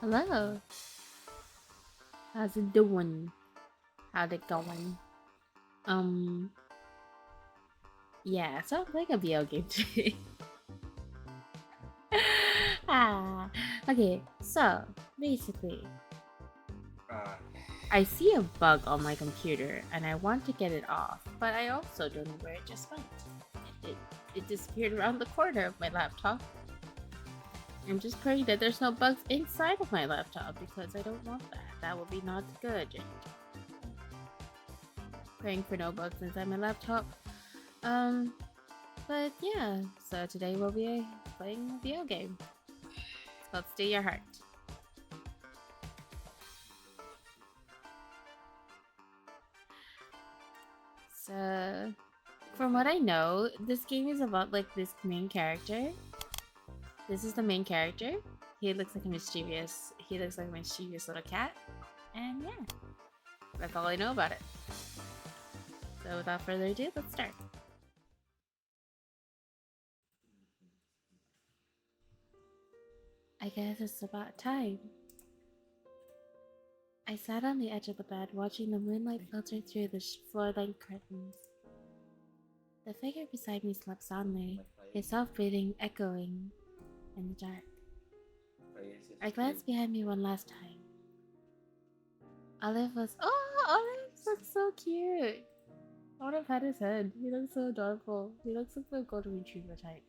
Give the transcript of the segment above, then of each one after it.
Hello. How's it doing? How's it going? Um, yeah, sounds like a video game today. ah, okay, so basically, Uh, I see a bug on my computer and I want to get it off, but I also don't know where it just went. It, it disappeared around the corner of my laptop. I'm just praying that there's no bugs inside of my laptop because I don't want that. That would be not good. Praying for no bugs inside my laptop. Um, but yeah, so today we'll be playing a video game. It's called Steal Your Heart. So, from what I know, this game is about like this main character. This is the main character. He looks like a mischievous. He looks like a mischievous little cat, and yeah, that's all I know about it. So, without further ado, let's start. I guess it's about time. I sat on the edge of the bed, watching the moonlight filter through the floor-length curtains. The figure beside me slept soundly, his soft breathing echoing in the dark. I glanced behind me one last time. Olive was. Oh, Olive looks so cute! Olive had his head. He looks so adorable. He looks like the golden retriever type.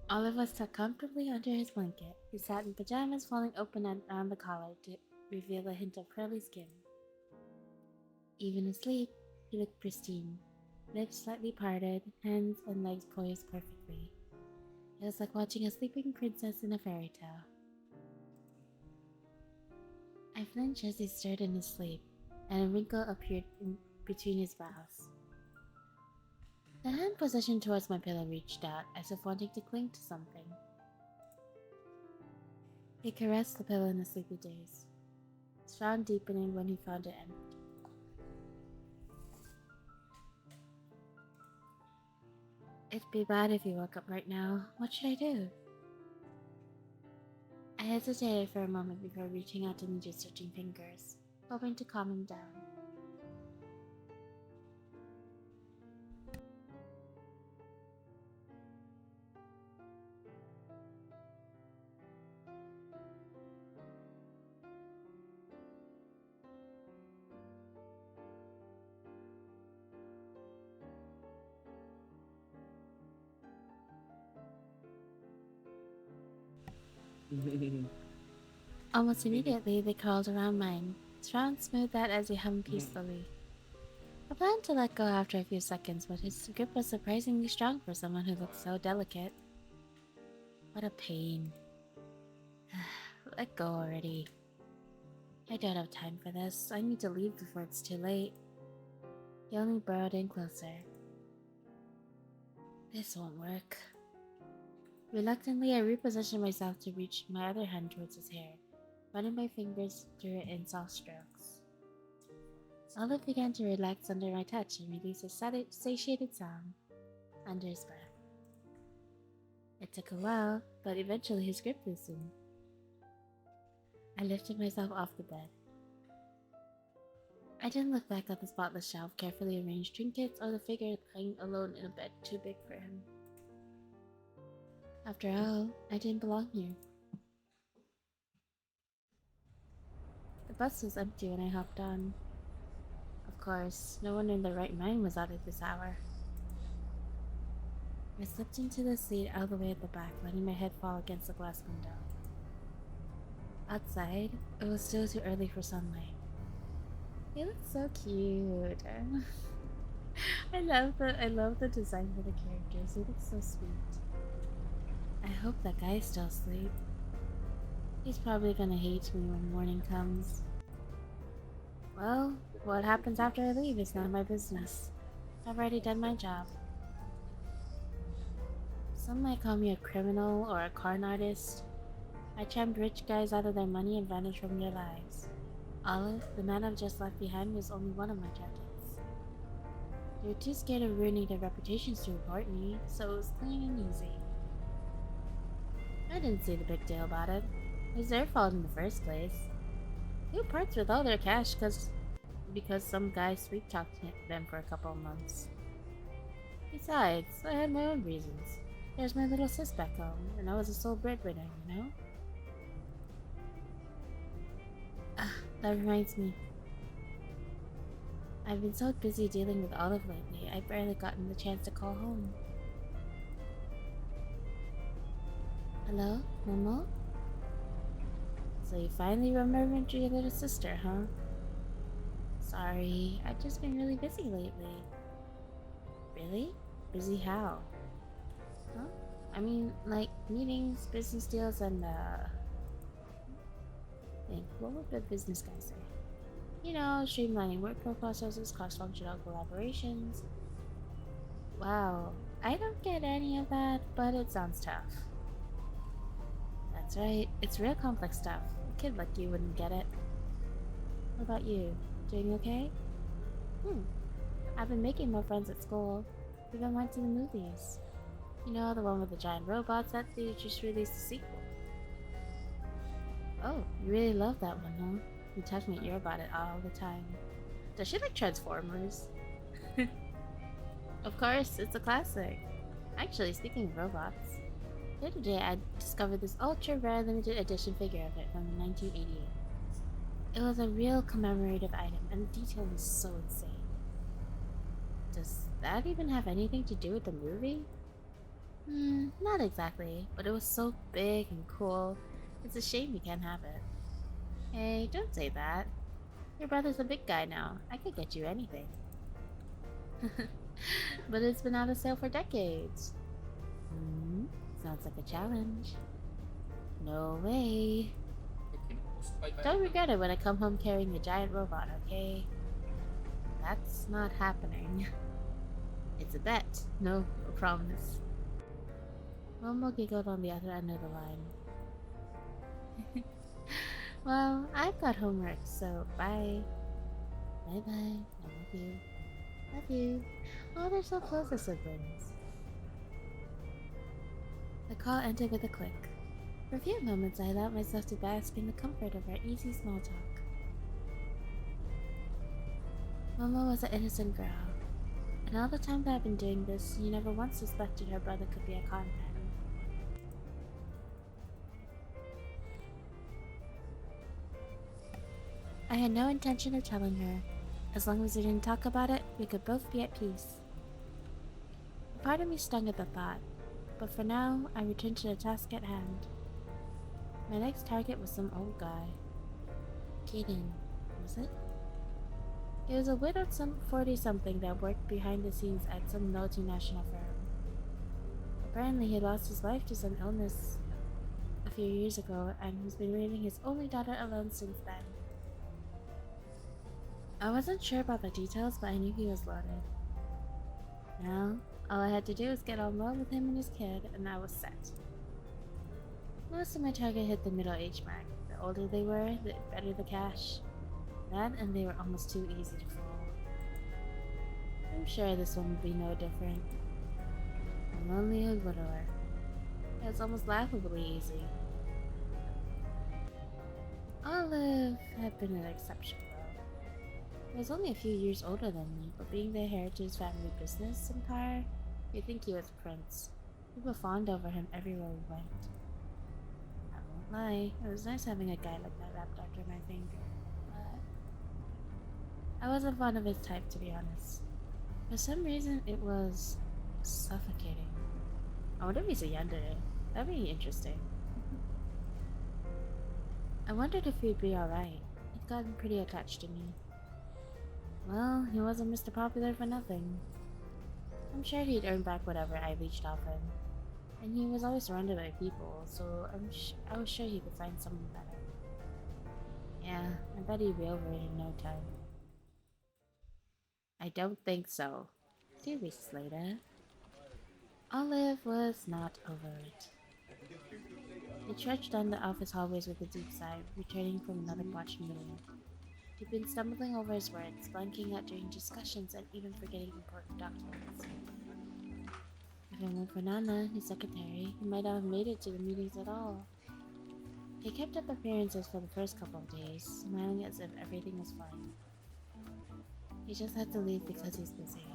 Olive was tucked comfortably under his blanket, his satin pajamas falling open around the collar to reveal a hint of curly skin. Even asleep, he looked pristine, lips slightly parted, hands and legs poised perfectly. It was like watching a sleeping princess in a fairy tale. I flinched as he stirred in his sleep, and a wrinkle appeared between his brows. The hand positioned towards my pillow reached out, as if wanting to cling to something. He caressed the pillow in a sleepy daze, his frown deepening when he found it empty. It'd be bad if he woke up right now. What should I do? I hesitated for a moment before reaching out to meet his searching fingers, hoping to calm him down. Almost immediately, they curled around mine, his frown smoothed out as he hummed peacefully. I planned to let go after a few seconds, but his grip was surprisingly strong for someone who looked so delicate. What a pain. Let go already. I don't have time for this. I need to leave before it's too late. He only burrowed in closer. This won't work. Reluctantly, I repositioned myself to reach my other hand towards his hair, running my fingers through it in soft strokes. Olive began to relax under my touch and release a satiated sound under his breath. It took a while, but eventually his grip loosened. I lifted myself off the bed. I didn't look back at the spotless shelf, carefully arranged trinkets, or the figure lying alone in a bed too big for him. After all, I didn't belong here. The bus was empty when I hopped on. Of course, no one in their right mind was out at this hour. I slipped into the seat all the way at the back, letting my head fall against the glass window. Outside, it was still too early for sunlight. He looks so cute. I love the design for the characters. He looks so sweet. I hope that guy's still asleep. He's probably gonna hate me when morning comes. Well, what happens after I leave is none of my business. I've already done my job. Some might call me a criminal or a con artist. I charmed rich guys out of their money and vanished from their lives. Olive, the man I've just left behind, was only one of my targets. They were too scared of ruining their reputations to report me, so it was clean and easy. I didn't see the big deal about it. It was their fault in the first place. Who parts with all their cash because some guy sweet talked them for a couple of months? Besides, I had my own reasons. There's my little sis back home, and I was a sole breadwinner, you know? Ah, that reminds me. I've been so busy dealing with Olive lately, I've barely gotten the chance to call home. Hello, Momo? So you finally remembered your little sister, huh? Sorry, I've just been really busy lately. Really? Busy how? Huh? I mean, like, meetings, business deals, and, think, what would the business guy say? You know, streamlining workflow processes, cross-functional collaborations. Wow, I don't get any of that, but it sounds tough. That's right, it's real complex stuff. A kid like you wouldn't get it. What about you? Doing okay? I've been making more friends at school. We even went to the movies. You know, the one with the giant robots that they just released a sequel. Oh, you really love that one, huh? You talk to my ear about it all the time. Does she like Transformers? Of course, it's a classic. Actually, speaking of robots, the other day I discovered this ultra rare limited edition figure of it from 1988. It was a real commemorative item, and the detail was so insane. Does that even have anything to do with the movie? Not exactly, but it was so big and cool. It's a shame you can't have it. Hey, don't say that. Your brother's a big guy now. I could get you anything. But it's been out of sale for decades. Sounds like a challenge. No way. Don't regret it when I come home carrying a giant robot, okay? That's not happening. It's a bet. No, a promise. Momo giggled on the other end of the line. Well, I've got homework, so bye. Bye-bye. I love you. Love you. Oh, they're so close as siblings. The call ended with a click. For a few moments, I allowed myself to bask in the comfort of our easy small talk. Momo was an innocent girl, and all the time that I've been doing this, she never once suspected her brother could be a con man. I had no intention of telling her. As long as we didn't talk about it, we could both be at peace. A part of me stung at the thought, but for now, I returned to the task at hand. My next target was some old guy. Kaden, was it? He was a widowed 40-something that worked behind the scenes at some multinational firm. Apparently, he lost his wife to some illness a few years ago and has been raising his only daughter alone since then. I wasn't sure about the details, but I knew he was loaded. Now, all I had to do was get on well with him and his kid, and I was set. Most of my target hit the middle age mark. The older they were, the better the cash. That and they were almost too easy to fool. I'm sure this one would be no different. A lonely old widower. It was almost laughably easy. Olive had been an exception, though. He was only a few years older than me, but being the heir to his family business empire, you'd think he was a prince. People fawned over him everywhere we went. I won't lie, it was nice having a guy like that wrapped after my finger, but I wasn't fond of his type, to be honest. For some reason, it was suffocating. I wonder if he's a yandere. That'd be interesting. I wondered if he'd be alright. He'd gotten pretty attached to me. Well, he wasn't Mr. Popular for nothing. I'm sure he'd earn back whatever I leached off him. And he was always surrounded by people, so I was sure he could find someone better. Yeah, I bet he'd be over it in no time. I don't think so. 2 weeks later, Olive was not over it. He trudged down the office hallways with a deep sigh, returning from another botched meeting. He'd been stumbling over his words, blanking out during discussions, and even forgetting important documents. If it weren't for Nana, his secretary, he might not have made it to the meetings at all. He kept up appearances for the first couple of days, smiling as if everything was fine. He just had to leave because he's busy.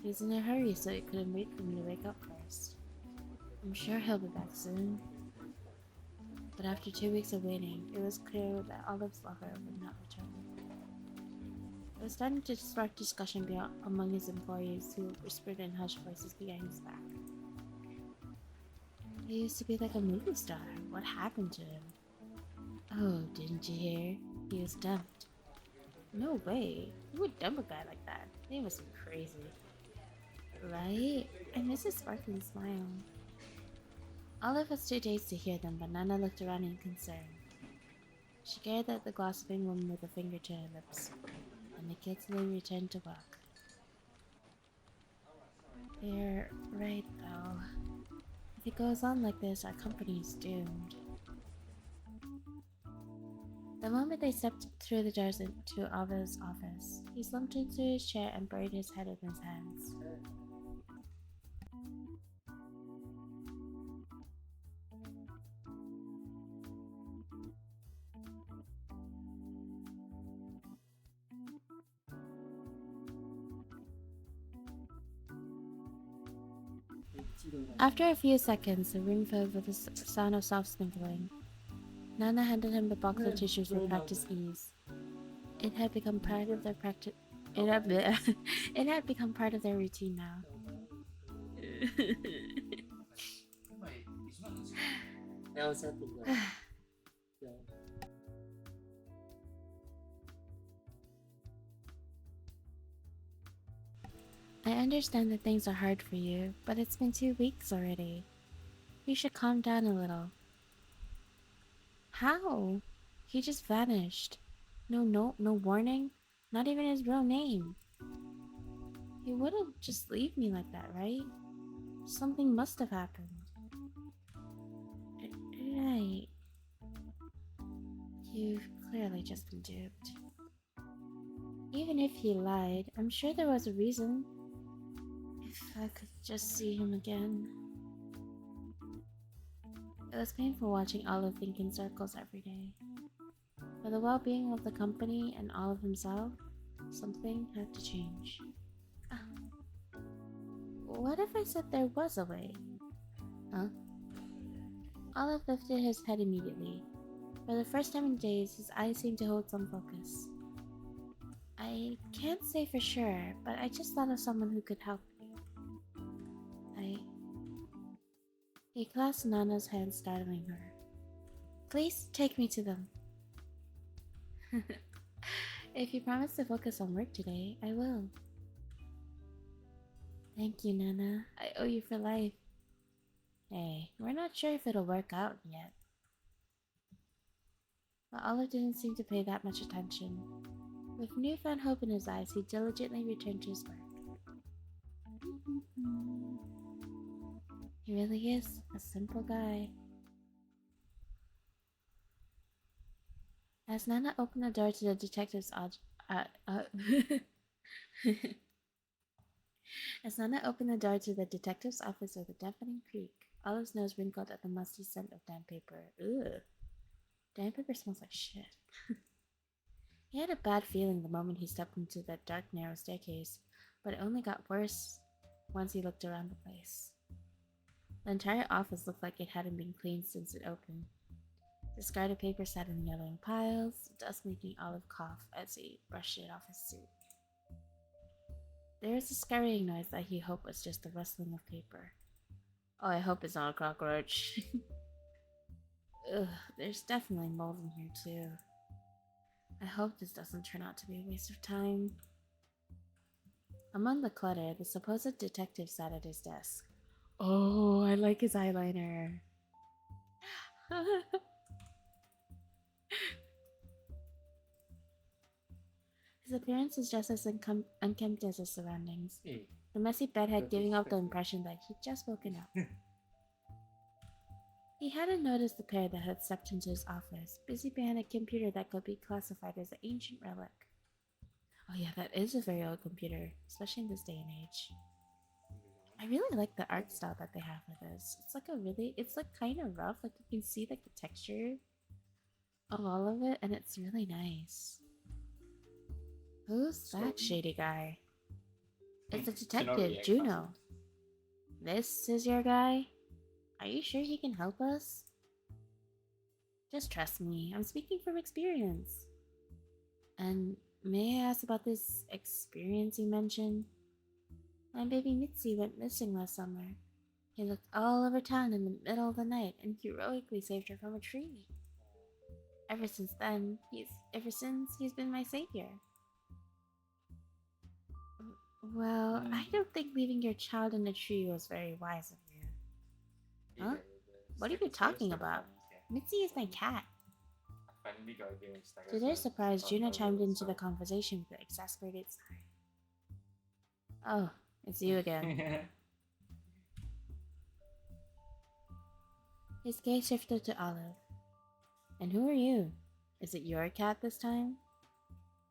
He was in a hurry, so he couldn't wait for me to wake up first. I'm sure he'll be back soon. But after 2 weeks of waiting, it was clear that Olive's lover would not return. It was starting to spark discussion among his employees, who whispered in hushed voices behind his back. He used to be like a movie star. What happened to him? Oh, didn't you hear? He was dumped. No way. Who would dump a guy like that? They must be crazy. Right? I miss his sparkling smile. Olive was too dazed to hear them, but Nana looked around in concern. She glared at the gossiping woman with a finger to her lips, and they guiltily returned to work. They're right, though. If it goes on like this, our company is doomed. The moment they stepped through the doors into Ava's office, he slumped into his chair and buried his head in his hands. After a few seconds, the room filled with the sound of soft sniffling. Nana handed him the box of tissues with practice ease. It had become part of their practice. It had become part of their routine now. I understand that things are hard for you, but it's been 2 weeks already. You should calm down a little. How? He just vanished. No warning. Not even his real name. He wouldn't just leave me like that, right? Something must have happened. Right. You've clearly just been duped. Even if he lied, I'm sure there was a reason. If I could just see him again. It was painful watching Olive think in circles every day. For the well-being of the company and Olive himself, something had to change. What if I said there was a way? Huh? Olive lifted his head immediately. For the first time in days, his eyes seemed to hold some focus. I can't say for sure, but I just thought of someone who could help me. He clasped Nana's hand, startling her. Please take me to them. If you promise to focus on work today, I will. Thank you, Nana. I owe you for life. Hey, we're not sure if it'll work out yet. But Olive didn't seem to pay that much attention. With newfound hope in his eyes, he diligently returned to his work. He really is a simple guy. As Nana opened the door to the detective's As Nana opened the door to the detective's office with a deafening creak, Olive's nose wrinkled at the musty scent of damp paper. Ugh. Damp paper smells like shit. He had a bad feeling the moment he stepped into that dark, narrow staircase, but it only got worse once he looked around the place. The entire office looked like it hadn't been cleaned since it opened. Discarded paper sat in yellowing piles, dust making Olive cough as he brushed it off his suit. There was a scurrying noise that he hoped was just the rustling of paper. Oh, I hope it's not a cockroach. Ugh, there's definitely mold in here too. I hope this doesn't turn out to be a waste of time. Among the clutter, the supposed detective sat at his desk. Oh, I like his eyeliner. His appearance was just as unkempt as his surroundings. The messy bed had giving off the impression that he'd just woken up. He hadn't noticed the pair that had stepped into his office, busy behind a computer that could be classified as an ancient relic. Oh yeah, that is a very old computer, especially in this day and age. I really like the art style that they have for this. It's like kind of rough. Like you can see like the texture of all of it, and it's really nice. Who's So that shady guy? It's a to not detective, react fast. Juno. This is your guy? Are you sure he can help us? Just trust me, I'm speaking from experience. And may I ask about this experience you mentioned? My baby Mitzi went missing last summer. He looked all over town in the middle of the night and heroically saved her from a tree. Ever since he's been my savior. Well, I don't think leaving your child in a tree was very wise of you. Huh? What are you talking about? Mitzi is my cat. Finally got a game stack. To their surprise, Juno chimed into the conversation with an exasperated sigh. Oh, it's you again. His gaze shifted to Olive. And who are you? Is it your cat this time?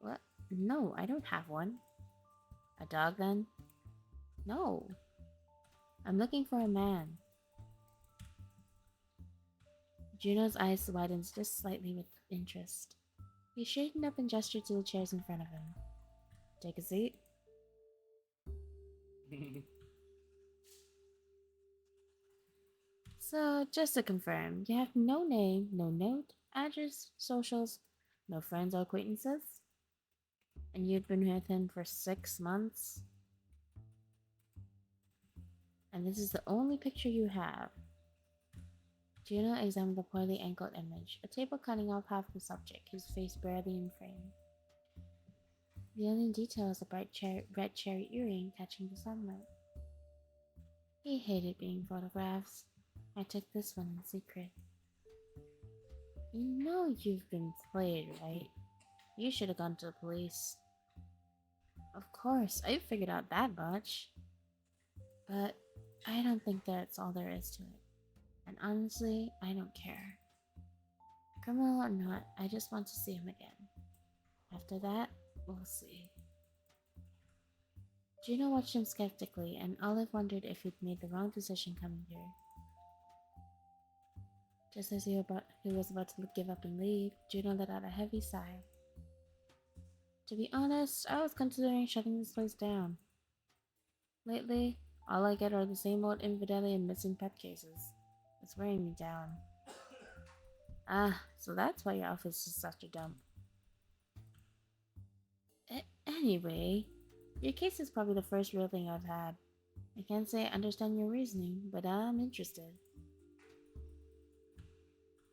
What? No, I don't have one. A dog then? No. I'm looking for a man. Juno's eyes widened just slightly with interest. He straightened up and gestured to the chairs in front of him. Take a seat. So, just to confirm, you have no name, no note, address, socials, no friends or acquaintances? And you've been with him for 6 months? And this is the only picture you have? Juno examined the poorly angled image, a table cutting off half the subject, his face barely in frame. The only detail was a red cherry earring catching the sunlight. He hated being photographed. I took this one in secret. You know you've been played, right? You should have gone to the police. Of course, I figured out that much. But I don't think that's all there is to it. And honestly, I don't care. Criminal or not, I just want to see him again. After that, we'll see. Juno watched him skeptically, and Olive wondered if he'd made the wrong decision coming here. Just as he was about to give up and leave, Juno let out a heavy sigh. To be honest, I was considering shutting this place down. Lately, all I get are the same old infidelity and missing pet cases. It's wearing me down. Ah, so that's why your office is such a dump. Anyway, your case is probably the first real thing I've had. I can't say I understand your reasoning, but I'm interested.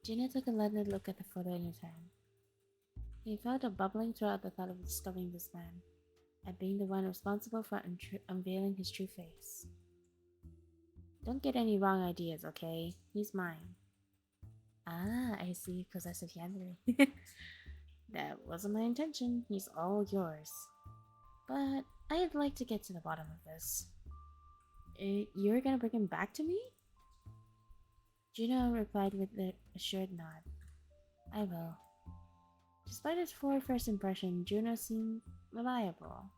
Gina took a leathered look at the photo in his hand. He felt a bubbling throughout the thought of discovering this man, and being the one responsible for unveiling his true face. Don't get any wrong ideas, okay? He's mine. Ah, I see possessive handling. That wasn't my intention. He's all yours. But I'd like to get to the bottom of this. You're gonna bring him back to me? Juno replied with an assured nod. I will. Despite his poor first impression, Juno seemed reliable.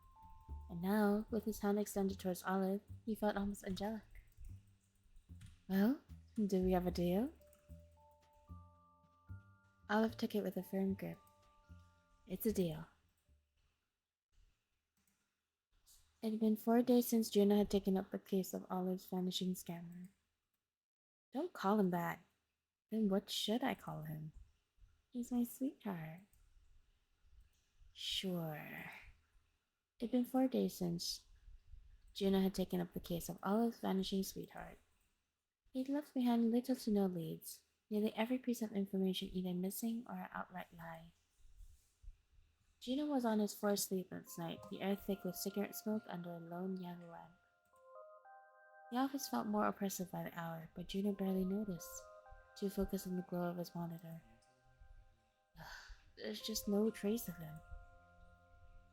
And now, with his hand extended towards Olive, he felt almost angelic. Well, do we have a deal? Olive took it with a firm grip. It's a deal. It had been 4 days since Juno had taken up the case of Olive's vanishing scammer. Don't call him that. Then what should I call him? He's my sweetheart. Sure. It had been 4 days since Juno had taken up the case of Olive's vanishing sweetheart. He'd left behind little to no leads, nearly every piece of information either missing or an outright lie. Juno was on his fourth sleepless night, the air thick with cigarette smoke under a lone yellow lamp. The office felt more oppressive by the hour, but Juno barely noticed, too focused on the glow of his monitor. There's just no trace of him.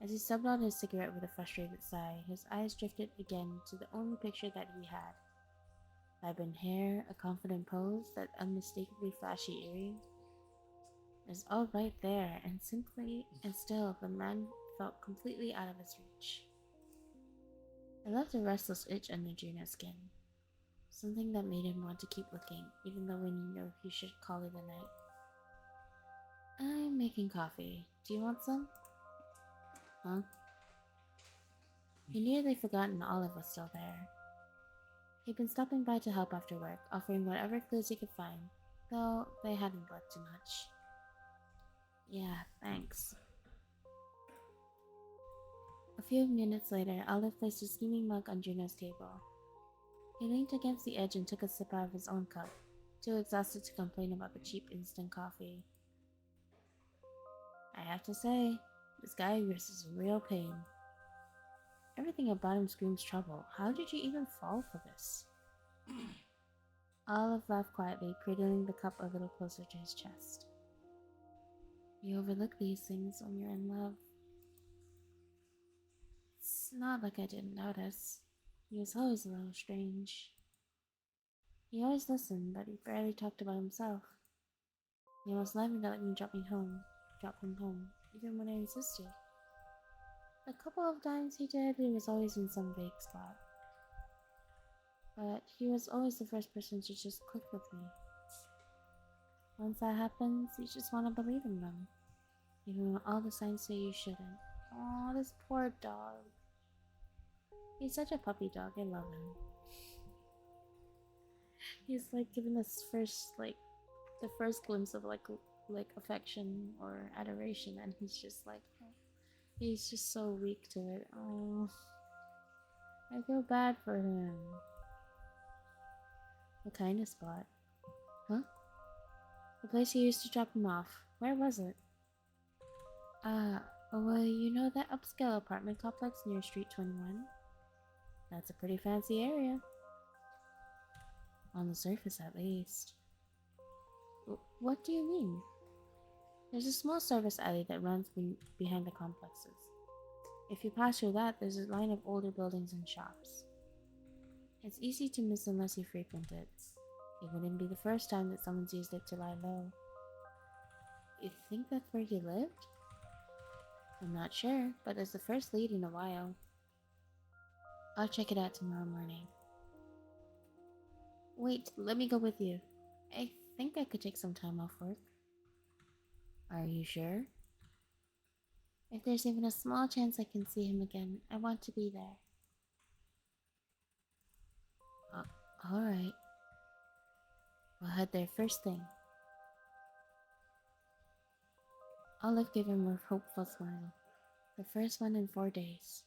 As he subbed on his cigarette with a frustrated sigh, his eyes drifted again to the only picture that he had. Vibrant hair, a confident pose, that unmistakably flashy earring. It was all right there, and still the man felt completely out of his reach. I left a restless itch under Juno's skin. Something that made him want to keep looking, even though when you know he should call it a night. I'm making coffee. Do you want some? Huh? He nearly forgotten Olive was still there. He'd been stopping by to help after work, offering whatever clues he could find, though they hadn't led to much. Yeah, thanks. A few minutes later, Olive placed a steaming mug on Juno's table. He leaned against the edge and took a sip out of his own cup, too exhausted to complain about the cheap instant coffee. I have to say, this guy of yours is a real pain. Everything about him screams trouble. How did you even fall for this? Olive laughed quietly, cradling the cup a little closer to his chest. You overlook these things when you're in love. It's not like I didn't notice. He was always a little strange. He always listened, but he barely talked about himself. He almost never let me drop him home, even when I insisted. A couple of times he did, he was always in some vague spot. But he was always the first person to just click with me. Once that happens, you just want to believe in them, even when all the signs say you shouldn't. Aw, this poor dog. He's such a puppy dog, I love him. He's like giving us the first glimpse of like affection or adoration, and he's just like, he's just so weak to it. Oh, I feel bad for him. What kind of spot? Huh? The place you used to drop him off. Where was it? Well, you know that upscale apartment complex near Street 21? That's a pretty fancy area. On the surface, at least. What do you mean? There's a small service alley that runs behind the complexes. If you pass through that, there's a line of older buildings and shops. It's easy to miss unless you frequent it. It wouldn't be the first time that someone's used it to lie low. You think that's where he lived? I'm not sure, but it's the first lead in a while. I'll check it out tomorrow morning. Wait, let me go with you. I think I could take some time off work. Are you sure? If there's even a small chance I can see him again, I want to be there. Alright. We'll head there first thing. Olive gave him a hopeful smile. The first one in 4 days.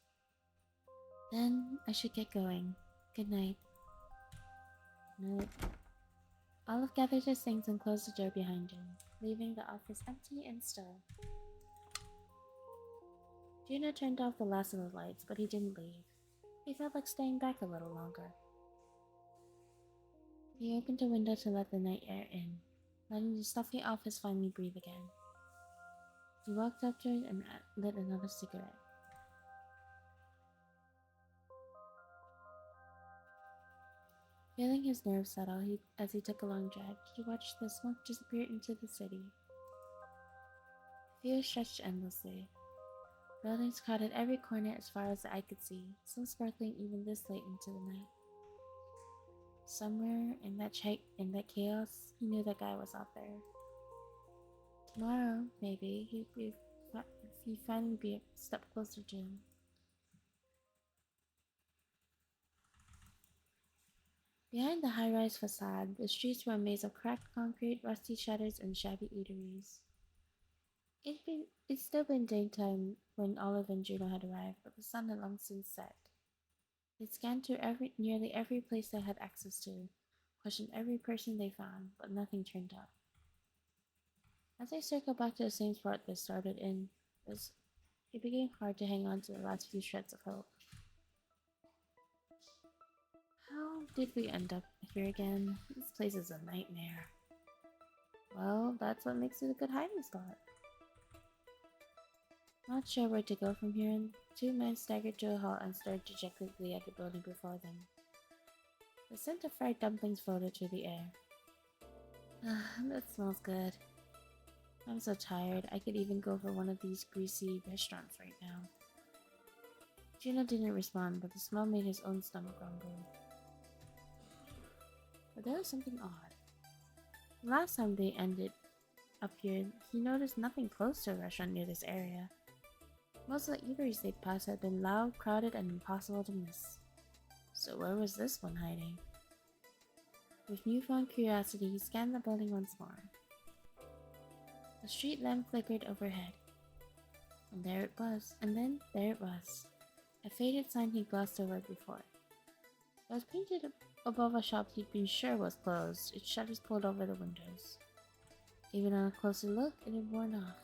Then I should get going. Good night. Night. Olive gathered his things and closed the door behind him, leaving the office empty and still. Juno turned off the last of the lights, but he didn't leave. He felt like staying back a little longer. He opened a window to let the night air in, letting the stuffy office finally breathe again. He walked up to it and lit another cigarette. Feeling his nerves settle as he took a long drive, he watched the smoke disappear into the city. The view stretched endlessly. Buildings crowded every corner as far as the eye could see, some sparkling even this late into the night. Somewhere in that chaos, he knew that guy was out there. Tomorrow, maybe, he'd finally be a step closer to him. Behind the high-rise facade, the streets were a maze of cracked concrete, rusty shutters, and shabby eateries. It'd still been daytime when Olive and Juno had arrived, but the sun had long since set. They scanned through nearly every place they had access to, questioned every person they found, but nothing turned up. As they circled back to the same spot they started in, it became hard to hang on to the last few shreds of hope. How did we end up here again? This place is a nightmare. Well, that's what makes it a good hiding spot. Not sure where to go from here, and two men staggered to a halt and stared dejectedly at the building before them. The scent of fried dumplings floated through the air. That smells good. I'm so tired, I could even go for one of these greasy restaurants right now. Juno didn't respond, but the smell made his own stomach rumble. But there was something odd. The last time they ended up here, he noticed nothing close to a restaurant near this area. Most of the eateries they'd passed had been loud, crowded, and impossible to miss. So where was this one hiding? With newfound curiosity, he scanned the building once more. A street lamp flickered overhead. And there it was, and then there it was. A faded sign he glossed over before. It was painted above a shop he'd been sure was closed, its shutters pulled over the windows. Even on a closer look, it had worn off,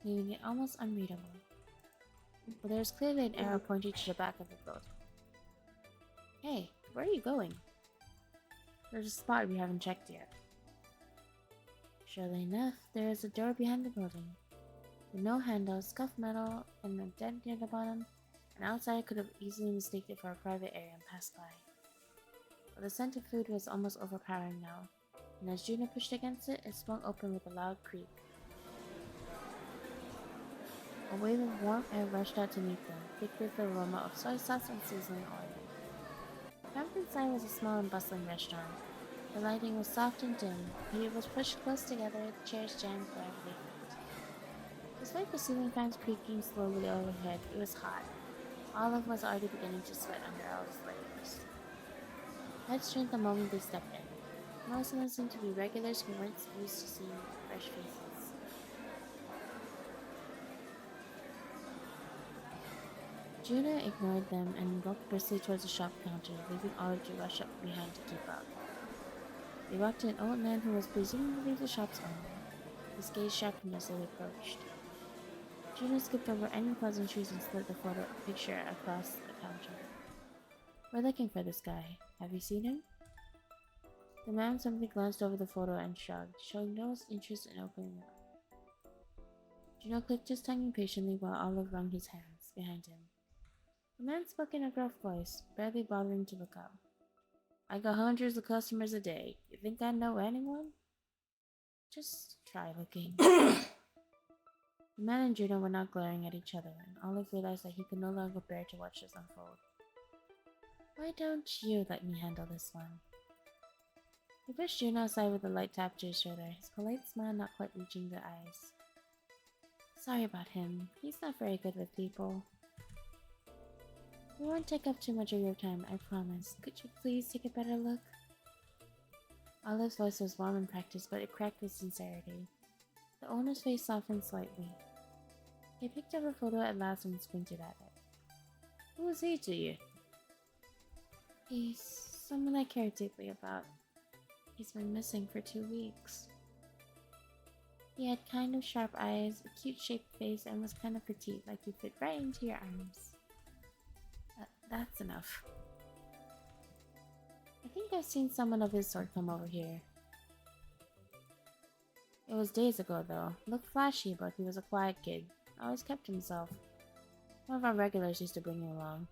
leaving it almost unreadable. But there was clearly an arrow pointing to the back of the building. Hey, where are you going? There's a spot we haven't checked yet. Surely enough, there is a door behind the building. With no handle, scuffed metal, and a dent near the bottom, an outsider could have easily mistaken it for a private area and passed by. But the scent of food was almost overpowering now, and as Juno pushed against it, it swung open with a loud creak. A wave of warm air rushed out to meet them, thick with the aroma of soy sauce and sizzling oil. Camped inside was a small and bustling restaurant. The lighting was soft and dim, the table was pushed close together, the chairs jammed wherever they fit. Despite the ceiling fans creaking slowly overhead, it was hot. Olive was already beginning to sweat under all his layers. Heads turned the moment they stepped in. Most of them seemed to be regulars who weren't used to seeing fresh faces. Juno ignored them and walked briskly towards the shop counter, leaving Olive to rush up behind to keep up. They walked to an old man who was presumably the shop's owner. His gaze sharpened as they approached. Juno skipped over any pleasantries and slid the photo picture across the counter. We're looking for this guy. Have you seen him? The man simply glanced over the photo and shrugged, showing no interest in opening it up. Juno clicked his tongue impatiently while Olive wrung his hands behind him. The man spoke in a gruff voice, barely bothering to look up. I got hundreds of customers a day. You think I know anyone? Just try looking. The man and Juno were now glaring at each other, and Olive realized that he could no longer bear to watch this unfold. Why don't you let me handle this one? He pushed Juno aside with a light tap to his shoulder, his polite smile not quite reaching the eyes. Sorry about him. He's not very good with people. We won't take up too much of your time, I promise. Could you please take a better look? Olive's voice was warm and practiced, but it cracked with sincerity. The owner's face softened slightly. He picked up the photo at last and squinted at it. Who is he to you? He's someone I care deeply about. He's been missing for 2 weeks. He had kind of sharp eyes, a cute shaped face, and was kind of petite, like he fit right into your arms. That's enough. I think I've seen someone of his sort come over here. It was days ago, though. Looked flashy, but he was a quiet kid. Always kept himself. One of our regulars used to bring him along.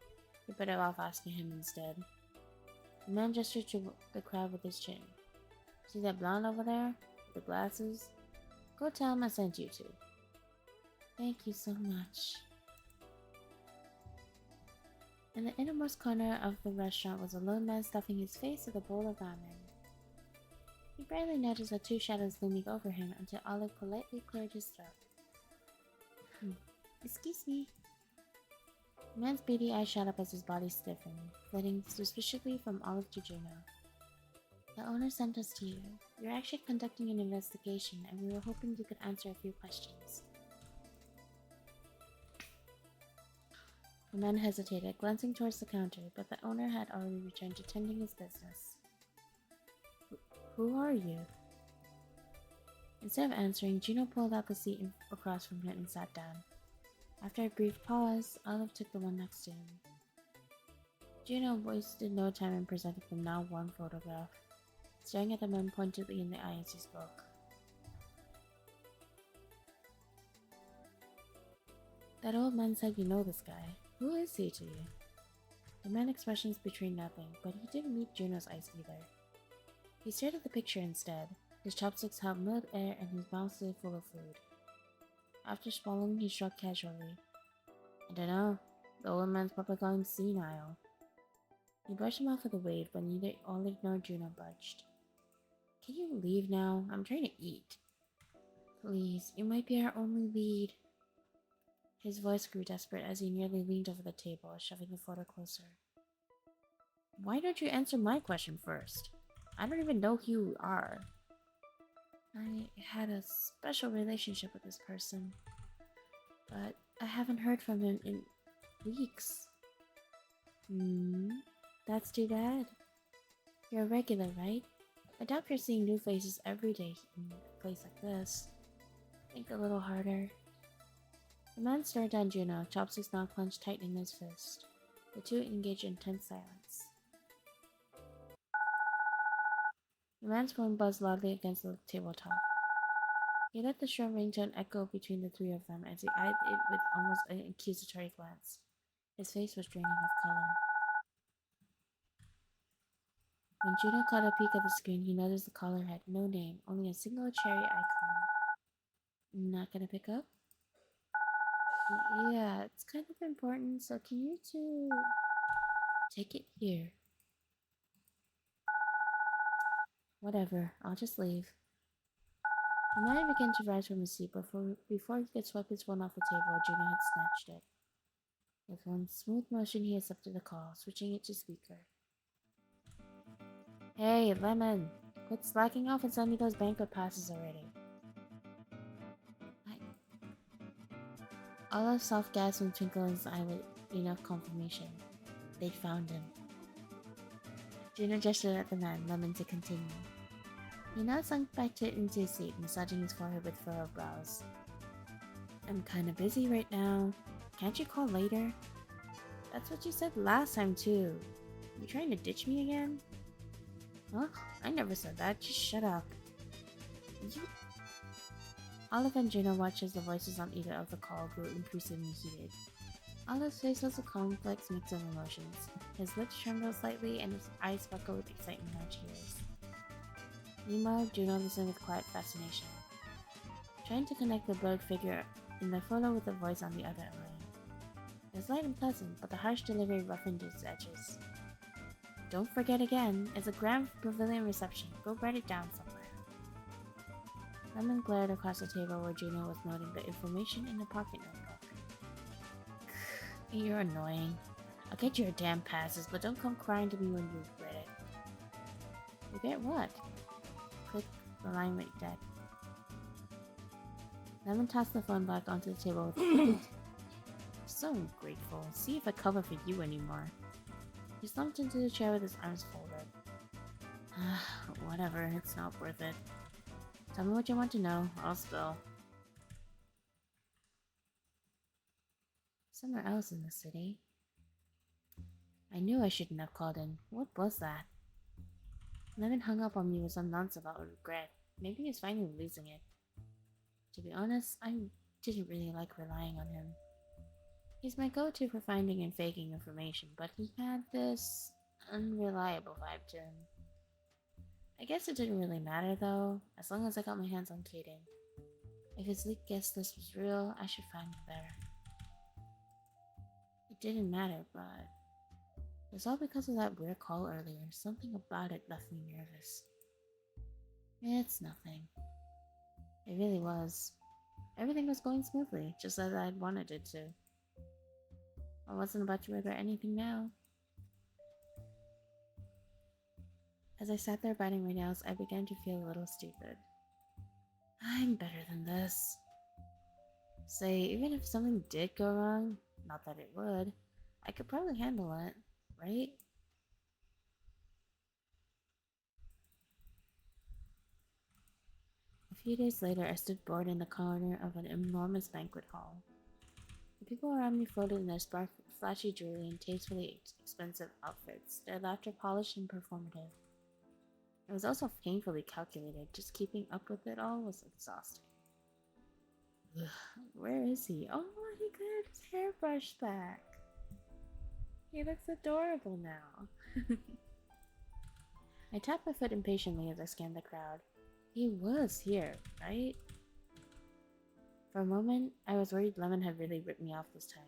We better off asking him instead. The man gestured to the crowd with his chin. See that blonde over there? With the glasses? Go tell him I sent you to. Thank you so much. In the innermost corner of the restaurant was a lone man stuffing his face with a bowl of ramen. He barely noticed the 2 shadows looming over him until Olive politely cleared his throat. Excuse me. The man's beady eyes shot up as his body stiffened, flitting suspiciously from Olive to Juno. The owner sent us to you. We're actually conducting an investigation, and we were hoping you could answer a few questions. The man hesitated, glancing towards the counter, but the owner had already returned to tending his business. Who are you? Instead of answering, Juno pulled out the seat across from him and sat down. After a brief pause, Olive took the one next to him. Juno wasted no time and presented the now worn photograph, staring at the man pointedly in the eye as he spoke. That old man said you know this guy. Who is he to you? The man's expressions betrayed nothing, but he didn't meet Juno's eyes either. He stared at the picture instead, his chopsticks held mid-air and his mouth still full of food. After swallowing, he shrugged casually. I don't know. The old man's probably going senile. He brushed him off with a wave, but neither Olive nor Juno budged. Can you leave now? I'm trying to eat. Please, you might be our only lead. His voice grew desperate as he nearly leaned over the table, shoving the photo closer. Why don't you answer my question first? I don't even know who you are. I had a special relationship with this person, but I haven't heard from him in weeks. That's too bad. You're a regular, right? I doubt you're seeing new faces every day in a place like this. Think a little harder. The man stared down Juno, chopsticks now clenched tight in his fist. The two engaged in tense silence. The man's phone buzzed loudly against the tabletop. He let the shrill ringtone echo between the three of them as he eyed it with almost an accusatory glance. His face was draining of color. When Juno caught a peek at the screen, he noticed the caller had no name, only a single cherry icon. Not gonna pick up? Yeah, it's kind of important, so can you two take it here? Whatever, I'll just leave. The man began to rise from his seat, but before he could swipe his phone off the table, Juno had snatched it. With one smooth motion, he accepted the call, switching it to speaker. Hey, Lemon! Quit slacking off and send me those banquet passes already. Olive's soft gasp and twinkle in his eye with enough confirmation. They'd found him. Juno gestured at the man, Lemon to continue. He now sunk back into his seat, massaging his forehead with furrowed brows. I'm kinda busy right now. Can't you call later? That's what you said last time, too. You trying to ditch me again? Huh? I never said that. Just shut up. You... Olive and Juno watched as the voices on either of the call grew increasingly heated. Olive's face was a complex mix of emotions. His lips trembled slightly and his eyes sparkled with excitement and tears. Meanwhile, Juno listened with quiet fascination, trying to connect the blurred figure in the photo with the voice on the other line. It was light and pleasant, but the harsh delivery roughened its edges. Don't forget again, it's a grand pavilion reception. Go write it down somewhere. Lemon glared across the table where Juno was noting the information in the pocket notebook. You're annoying. I'll get your damn passes, but don't come crying to me when you regret it. Regret what? Click, the line went dead. Lemon tossed the phone back onto the table with So ungrateful. See if I cover for you anymore. He slumped into the chair with his arms folded. Whatever, it's not worth it. Tell me what you want to know, I'll spill. Somewhere else in the city. I knew I shouldn't have called in. What was that? Lemon hung up on me with some nonsense about regret. Maybe he's finally losing it. To be honest, I didn't really like relying on him. He's my go-to for finding and faking information, but he had this unreliable vibe to him. I guess it didn't really matter though, as long as I got my hands on Kaden. If his leaked guest list was real, I should find him there. It didn't matter, but it was all because of that weird call earlier. Something about it left me nervous. It's nothing. It really was. Everything was going smoothly, just as I'd wanted it to. I wasn't about to regret anything now. As I sat there biting my nails, I began to feel a little stupid. I'm better than this. Say, even if something did go wrong, not that it would, I could probably handle it, right? A few days later, I stood bored in the corner of an enormous banquet hall. The people around me floated in their flashy jewelry and tastefully expensive outfits, their laughter polished and performative. It was also painfully calculated. Just keeping up with it all was exhausting. Ugh, where is he? Oh, he got his hairbrush back. He looks adorable now. I tapped my foot impatiently as I scanned the crowd. He was here, right? For a moment, I was worried Lemon had really ripped me off this time.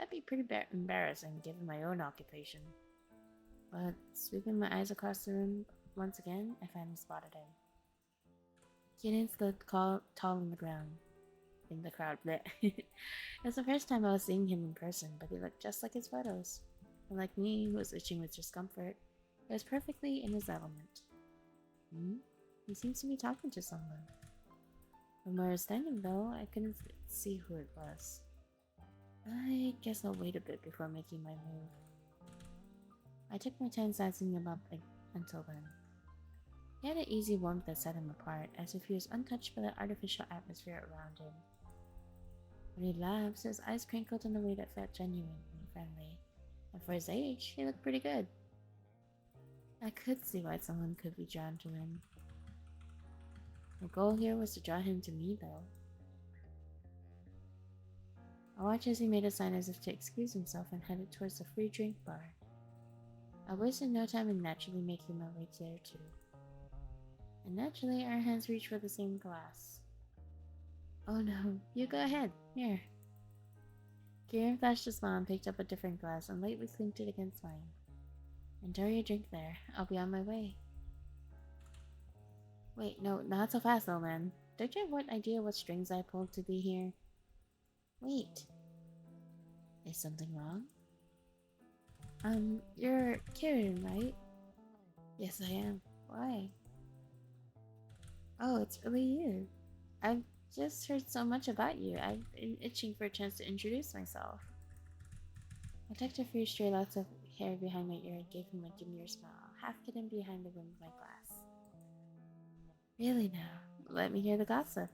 That'd be pretty embarrassing given my own occupation. But sweeping my eyes across the room once again, I finally spotted him. Kieran stood tall on the ground. In the crowd, bleh. It was the first time I was seeing him in person, but he looked just like his photos. And like me, who was itching with discomfort, he was perfectly in his element. He seems to be talking to someone. From where I was standing, though, I couldn't see who it was. I guess I'll wait a bit before making my move. I took my time sizing him up until then. He had an easy warmth that set him apart, as if he was untouched by the artificial atmosphere around him. When he laughed, his eyes crinkled in a way that felt genuinely friendly, and for his age, he looked pretty good. I could see why someone could be drawn to him. The goal here was to draw him to me, though. I watched as he made a sign as if to excuse himself and headed towards the free drink bar. I wasted no time in naturally making my way there too. And naturally, our hands reached for the same glass. Oh no, you go ahead. Here. Kieran flashed a smile and picked up a different glass and lightly clinked it against mine. Enjoy your drink there. I'll be on my way. Wait, no, not so fast, old man. Don't you have what idea what strings I pulled to be here? Wait. Is something wrong? You're Kieran, right? Yes, I am. Why? Oh, it's really you. I've just heard so much about you. I've been itching for a chance to introduce myself. I tucked a few stray locks of hair behind my ear and gave him a demure smile, half hidden behind the rim of my glass. Really now, let me hear the gossip.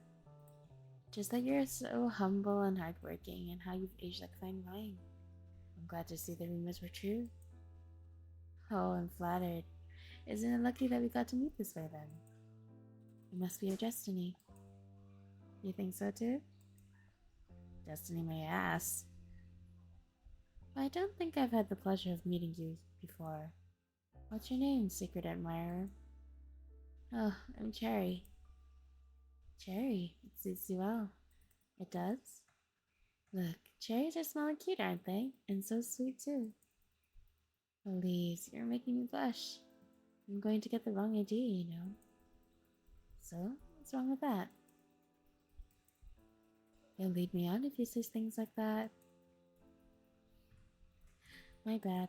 Just that you're so humble and hardworking, and how you've aged like fine wine. I'm glad to see the rumors were true. Oh, I'm flattered. Isn't it lucky that we got to meet this way then? It must be your destiny. You think so too? Destiny my ass. I don't think I've had the pleasure of meeting you before. What's your name, secret admirer? Oh, I'm Cherry. Cherry, it suits you well. It does? Look, cherries are smelling cute, aren't they? And so sweet too. Please, you're making me blush. I'm going to get the wrong idea, you know. So, what's wrong with that? You'll lead me on if you say things like that. My bad.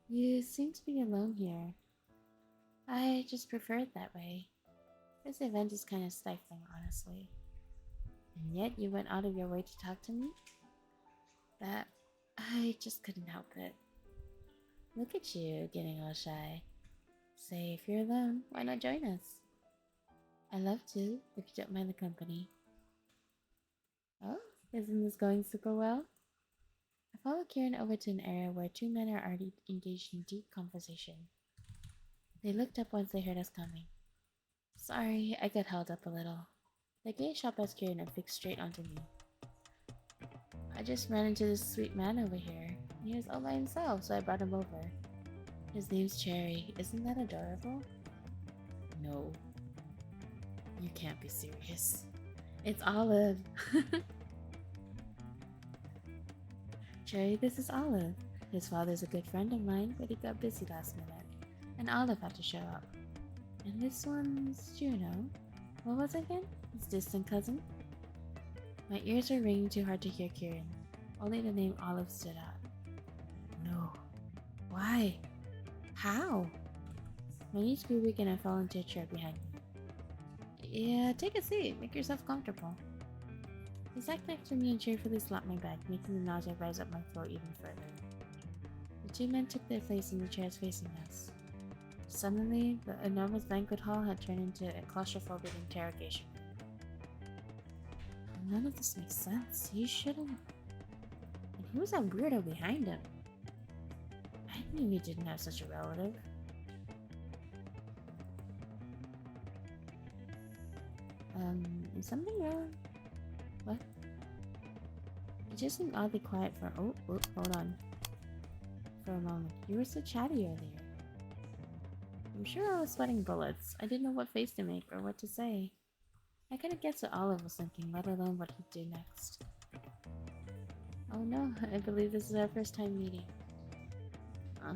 You seem to be alone here. I just prefer it that way. This event is kind of stifling, honestly. And yet you went out of your way to talk to me? That... I just couldn't help it. Look at you, getting all shy. Say, if you're alone, why not join us? I'd love to, if you don't mind the company. Oh, isn't this going super well? I followed Kieran over to an area where two men are already engaged in deep conversation. They looked up once they heard us coming. Sorry, I got held up a little. They gazed up at Kieran and fixed straight onto me. I just ran into this sweet man over here. He was all by himself, so I brought him over. His name's Cherry. Isn't that adorable? No. You can't be serious. It's Olive. Cherry, this is Olive. His father's a good friend of mine, but he got busy last minute, and Olive had to show up. And this one's Juno. What was it again? His distant cousin? My ears are ringing too hard to hear Kieran. Only the name Olive stood out. No. Why? How? My knees grew weak and I fell into a chair behind me. Yeah, take a seat. Make yourself comfortable. He sat next to me and cheerfully slapped my back, making the nausea rise up my throat even further. The two men took their place in the chairs facing us. Suddenly, the enormous banquet hall had turned into a claustrophobic interrogation room. None of this makes sense. He shouldn't... And who's that weirdo behind him? I knew he didn't have such a relative. Is something wrong? What? He just seemed oddly quiet for... Oh, hold on. For a moment. You were so chatty earlier. I'm sure I was sweating bullets. I didn't know what face to make or what to say. I couldn't guess what Olive was thinking, let alone what he'd do next. Oh no, I believe this is our first time meeting. Huh?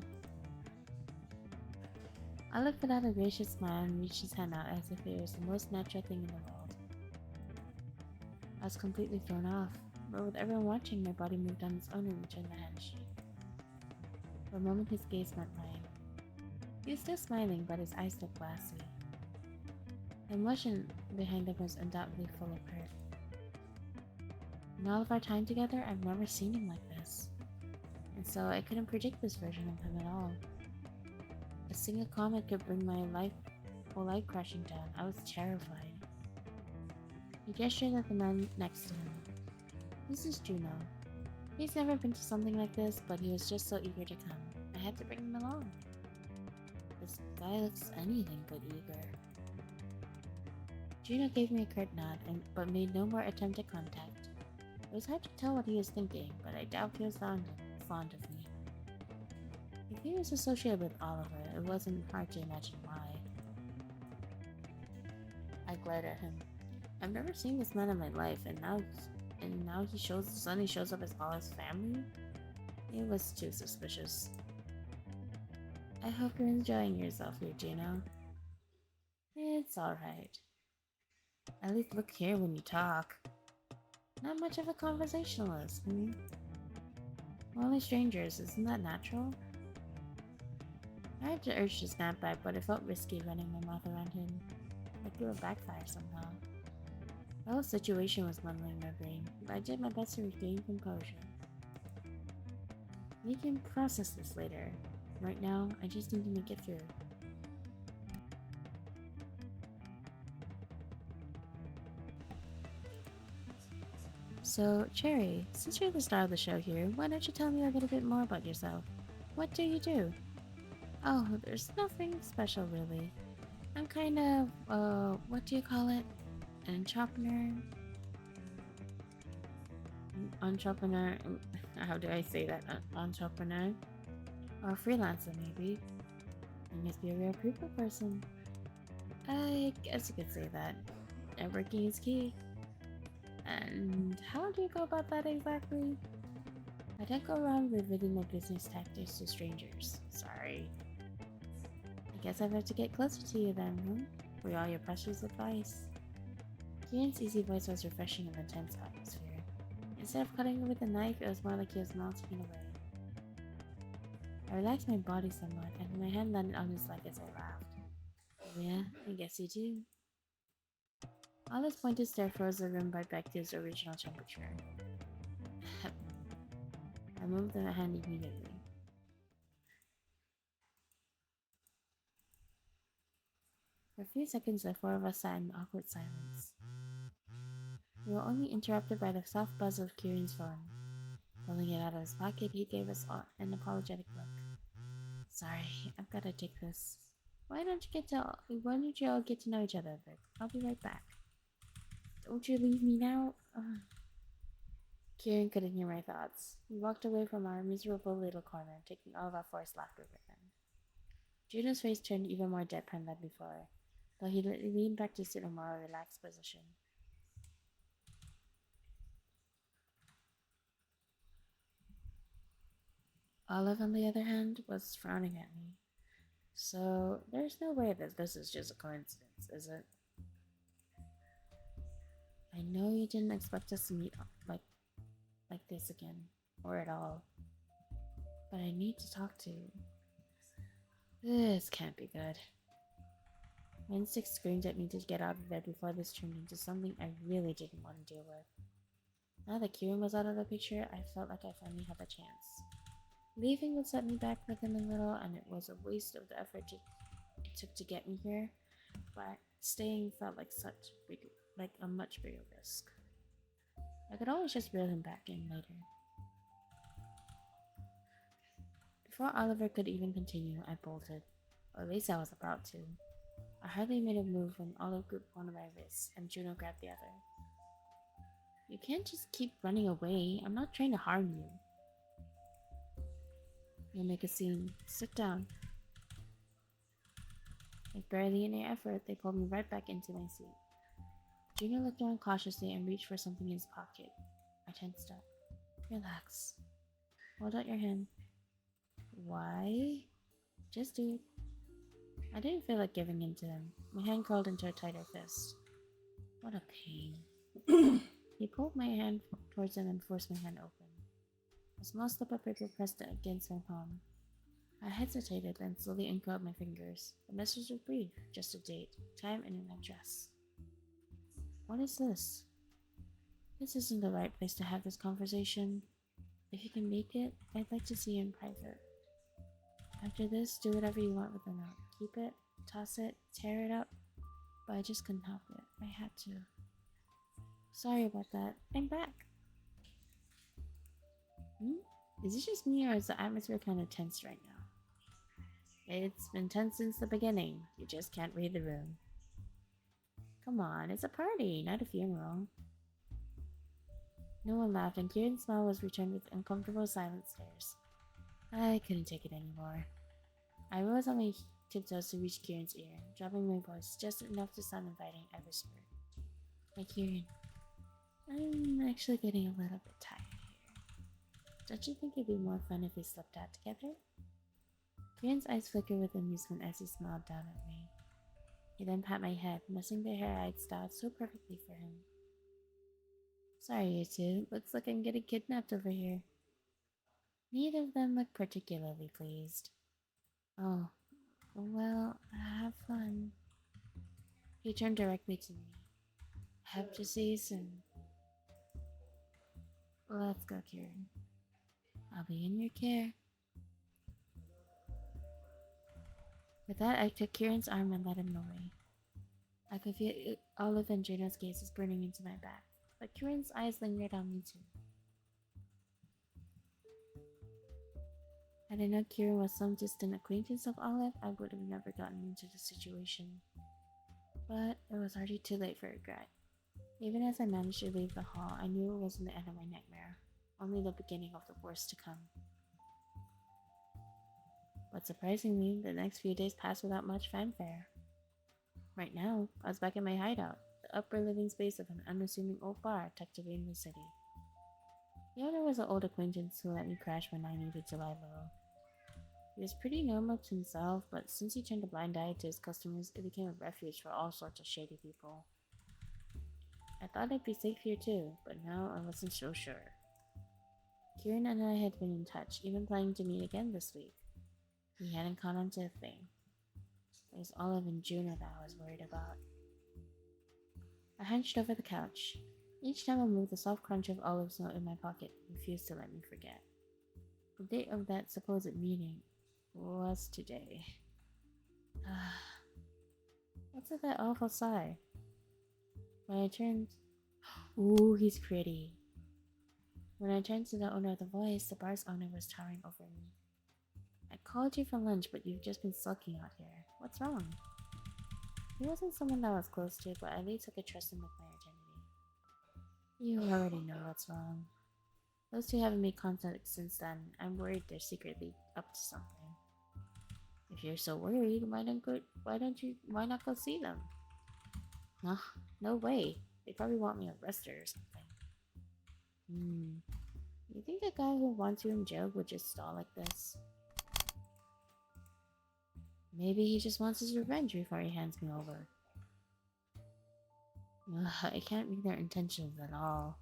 Olive put out a gracious smile and reached his hand out as if it was the most natural thing in the world. I was completely thrown off, but with everyone watching, my body moved on its own and returned the handshake. For a moment, his gaze met mine. He was still smiling, but his eyes looked glassy. The emotion behind them was undoubtedly full of hurt. In all of our time together, I've never seen him like this, and so I couldn't predict this version of him at all. A single comment could bring my whole life crashing down. I was terrified. He gestured at the man next to him. This is Juno. He's never been to something like this, but he was just so eager to come. I had to bring him along. This guy looks anything but eager. Juno gave me a curt nod, but made no more attempt at contact. It was hard to tell what he was thinking, but I doubt he was fond of me. If he was associated with Oliver, it wasn't hard to imagine why. I glared at him. I've never seen this man in my life, and now he suddenly shows up as Oliver's family? It was too suspicious. I hope you're enjoying yourself here, Juno. It's alright. At least look here when you talk. Not much of a conversationalist, We're only strangers, isn't that natural? I had the urge to snap back, but it felt risky running my mouth around him. Like it would backfire somehow. The whole situation was muddling my brain, but I did my best to regain composure. We can process this later. Right now, I just need to make it through. So, Cherry, since you're the star of the show here, why don't you tell me a little bit more about yourself? What do you do? Oh, there's nothing special really. I'm kind of, what do you call it? An entrepreneur? Entrepreneur? How do I say that? Entrepreneur? Or a freelancer, maybe? You must be a real people person. I guess you could say that. Networking is key. And how do you go about that exactly? I don't go around revealing my business tactics to strangers. Sorry. I guess I've had to get closer to you then, huh? For all your precious advice. Kieran's easy voice was refreshing in the tense atmosphere. Instead of cutting it with a knife, it was more like he was melting away. I relaxed my body somewhat, and my hand landed on his leg as I laughed. Oh yeah, I guess you do. Olive's pointed stare froze the room right back to its original temperature. I moved the hand immediately. For a few seconds, the four of us sat in awkward silence. We were only interrupted by the soft buzz of Kieran's phone. Pulling it out of his pocket, he gave us all an apologetic look. Sorry, I've gotta take this. Why don't you all get to know each other a bit? I'll be right back. Don't you leave me now? Kieran couldn't hear my thoughts. We walked away from our miserable little corner, taking all of our forced laughter with him. Juno's face turned even more deadpan than before, though he leaned back to sit in a more relaxed position. Olive, on the other hand, was frowning at me. So, there's no way that this is just a coincidence, is it? I know you didn't expect us to meet like this again, or at all. But I need to talk to you. This can't be good. My instinct screamed at me to get out of bed before this turned into something I really didn't want to deal with. Now that Kieran was out of the picture, I felt like I finally had a chance. Leaving would set me back within a little, and it was a waste of the effort it took to get me here, but staying felt like a much bigger risk. I could always just reel him back in later. Before Oliver could even continue, I bolted. Or at least I was about to. I hardly made a move when Olive gripped one of my wrists and Juno grabbed the other. You can't just keep running away. I'm not trying to harm you. You'll make a scene. Sit down. With barely any effort, they pulled me right back into my seat. Juno looked around cautiously and reached for something in his pocket. I tensed up. Relax. Hold out your hand. Why? Just do it. I didn't feel like giving in to him. My hand curled into a tighter fist. What a pain. He pulled my hand towards him and forced my hand open. A small slip of paper pressed against my palm. I hesitated, then slowly uncurled my fingers. The message was brief, just a date, time, and an address. What is this? This isn't the right place to have this conversation. If you can make it, I'd like to see you in private. After this, do whatever you want with the note. Keep it, toss it, tear it up. But I just couldn't help it. I had to. Sorry about that. I'm back. Is it just me or is the atmosphere kind of tense right now? It's been tense since the beginning. You just can't read the room. Come on, it's a party, not a funeral. No one laughed, and Kieran's smile was returned with uncomfortable silent stares. I couldn't take it anymore. I rose on my tiptoes to reach Kieran's ear, dropping my voice just enough to sound inviting. I whispered, "Hey, Kieran, I'm actually getting a little bit tired here. Don't you think it'd be more fun if we slept out together?" Kieran's eyes flickered with amusement as he smiled down at me. He then pat my head, messing the hair I'd styled so perfectly for him. Sorry, you two. Looks like I'm getting kidnapped over here. Neither of them looked particularly pleased. Oh, well, have fun. He turned directly to me. Hope to see you soon. Let's go, Kieran. I'll be in your care. With that, I took Kieran's arm and led him away. I could feel Olive and Juno's gazes burning into my back, but Kieran's eyes lingered on me too. Had I known Kieran was some distant acquaintance of Olive, I would have never gotten into the situation. But it was already too late for regret. Even as I managed to leave the hall, I knew it wasn't the end of my nightmare, only the beginning of the worst to come. But surprisingly, the next few days passed without much fanfare. Right now, I was back in my hideout, the upper living space of an unassuming old bar tucked away in the city. The owner was an old acquaintance who let me crash when I needed to lie low. He was pretty normal to himself, but since he turned a blind eye to his customers, it became a refuge for all sorts of shady people. I thought I'd be safe here too, but now I wasn't so sure. Kieran and I had been in touch, even planning to meet again this week. He hadn't caught on to a thing. It was Olive and Juno that I was worried about. I hunched over the couch. Each time I moved, the soft crunch of Olive's note in my pocket refused to let me forget. The date of that supposed meeting was today. What's with that awful sigh? When I turned... Ooh, he's pretty. When I turned to the owner of the voice, the bar's owner was towering over me. I called you for lunch, but you've just been sulking out here. What's wrong? He wasn't someone that I was close to, but at least I could trust him with my identity. You already know what's wrong. Those two haven't made contact since then. I'm worried they're secretly up to something. If you're so worried, why not go see them? Huh? No way. They probably want me arrested or something. You think a guy who wants you in jail would just stall like this? Maybe he just wants his revenge before he hands me over. I can't read their intentions at all.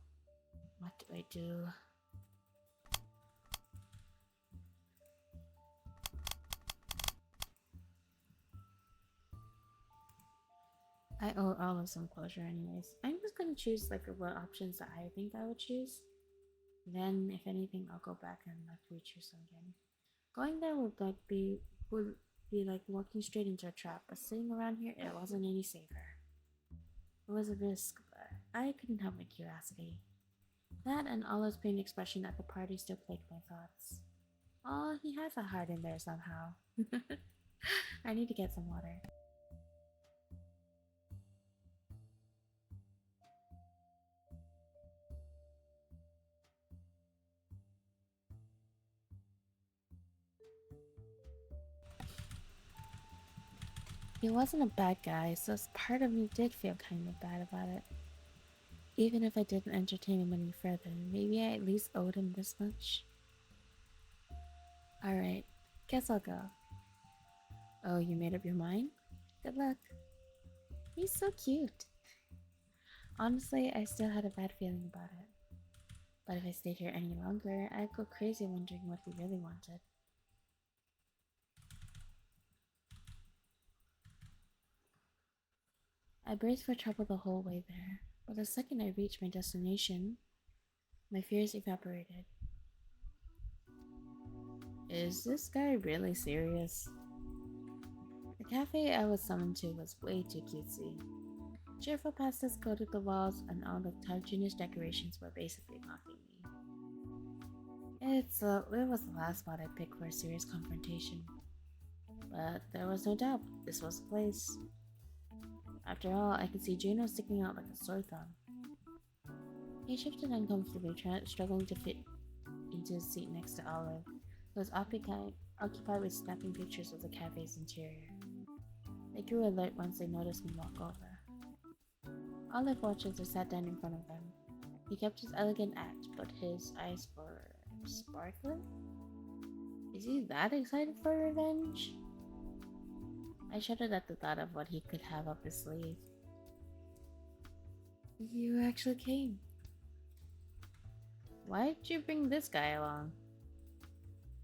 What do I do? I owe Olive some closure anyways. I'm just gonna choose like what options that I think I would choose. Then, if anything, I'll go back and like rechoose them again. Going there would be like walking straight into a trap, but sitting around here, it wasn't any safer. It was a risk, but I couldn't help my curiosity. That and Olive's pain expression at the party still plagued my thoughts. Oh, he has a heart in there somehow. I need to get some water. He wasn't a bad guy, so part of me did feel kind of bad about it. Even if I didn't entertain him any further, maybe I at least owed him this much. Alright, guess I'll go. Oh, you made up your mind? Good luck. He's so cute. Honestly, I still had a bad feeling about it. But if I stayed here any longer, I'd go crazy wondering what he really wanted. I braced for trouble the whole way there, but the second I reached my destination, my fears evaporated. Is this guy really serious? The cafe I was summoned to was way too cutesy. Cheerful pastels coated the walls, and all the cartoonish decorations were basically mocking me. It was the last spot I picked for a serious confrontation. But there was no doubt this was the place. After all, I could see Juno sticking out like a sore thumb. He shifted uncomfortably, struggling to fit into his seat next to Olive, who was occupied with snapping pictures of the cafe's interior. They grew alert once they noticed me walk over. Olive watched as I sat down in front of them. He kept his elegant act, but his eyes were sparkling? Is he that excited for revenge? I shuddered at the thought of what he could have up his sleeve. You actually came. Why'd you bring this guy along?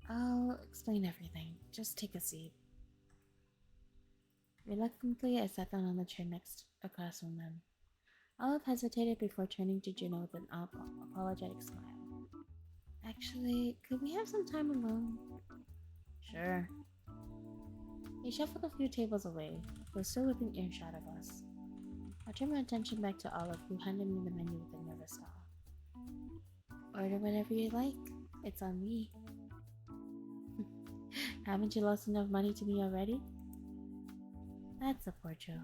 I'll explain everything. Just take a seat. Reluctantly, I sat down on the chair across from them. Olive hesitated before turning to Juno with an apologetic smile. Actually, could we have some time alone? Sure. He shuffled a few tables away, but still within earshot of us. I turned my attention back to Olive, who handed me the menu with a nervous style. Order whatever you like. It's on me. Haven't you lost enough money to me already? That's a poor joke.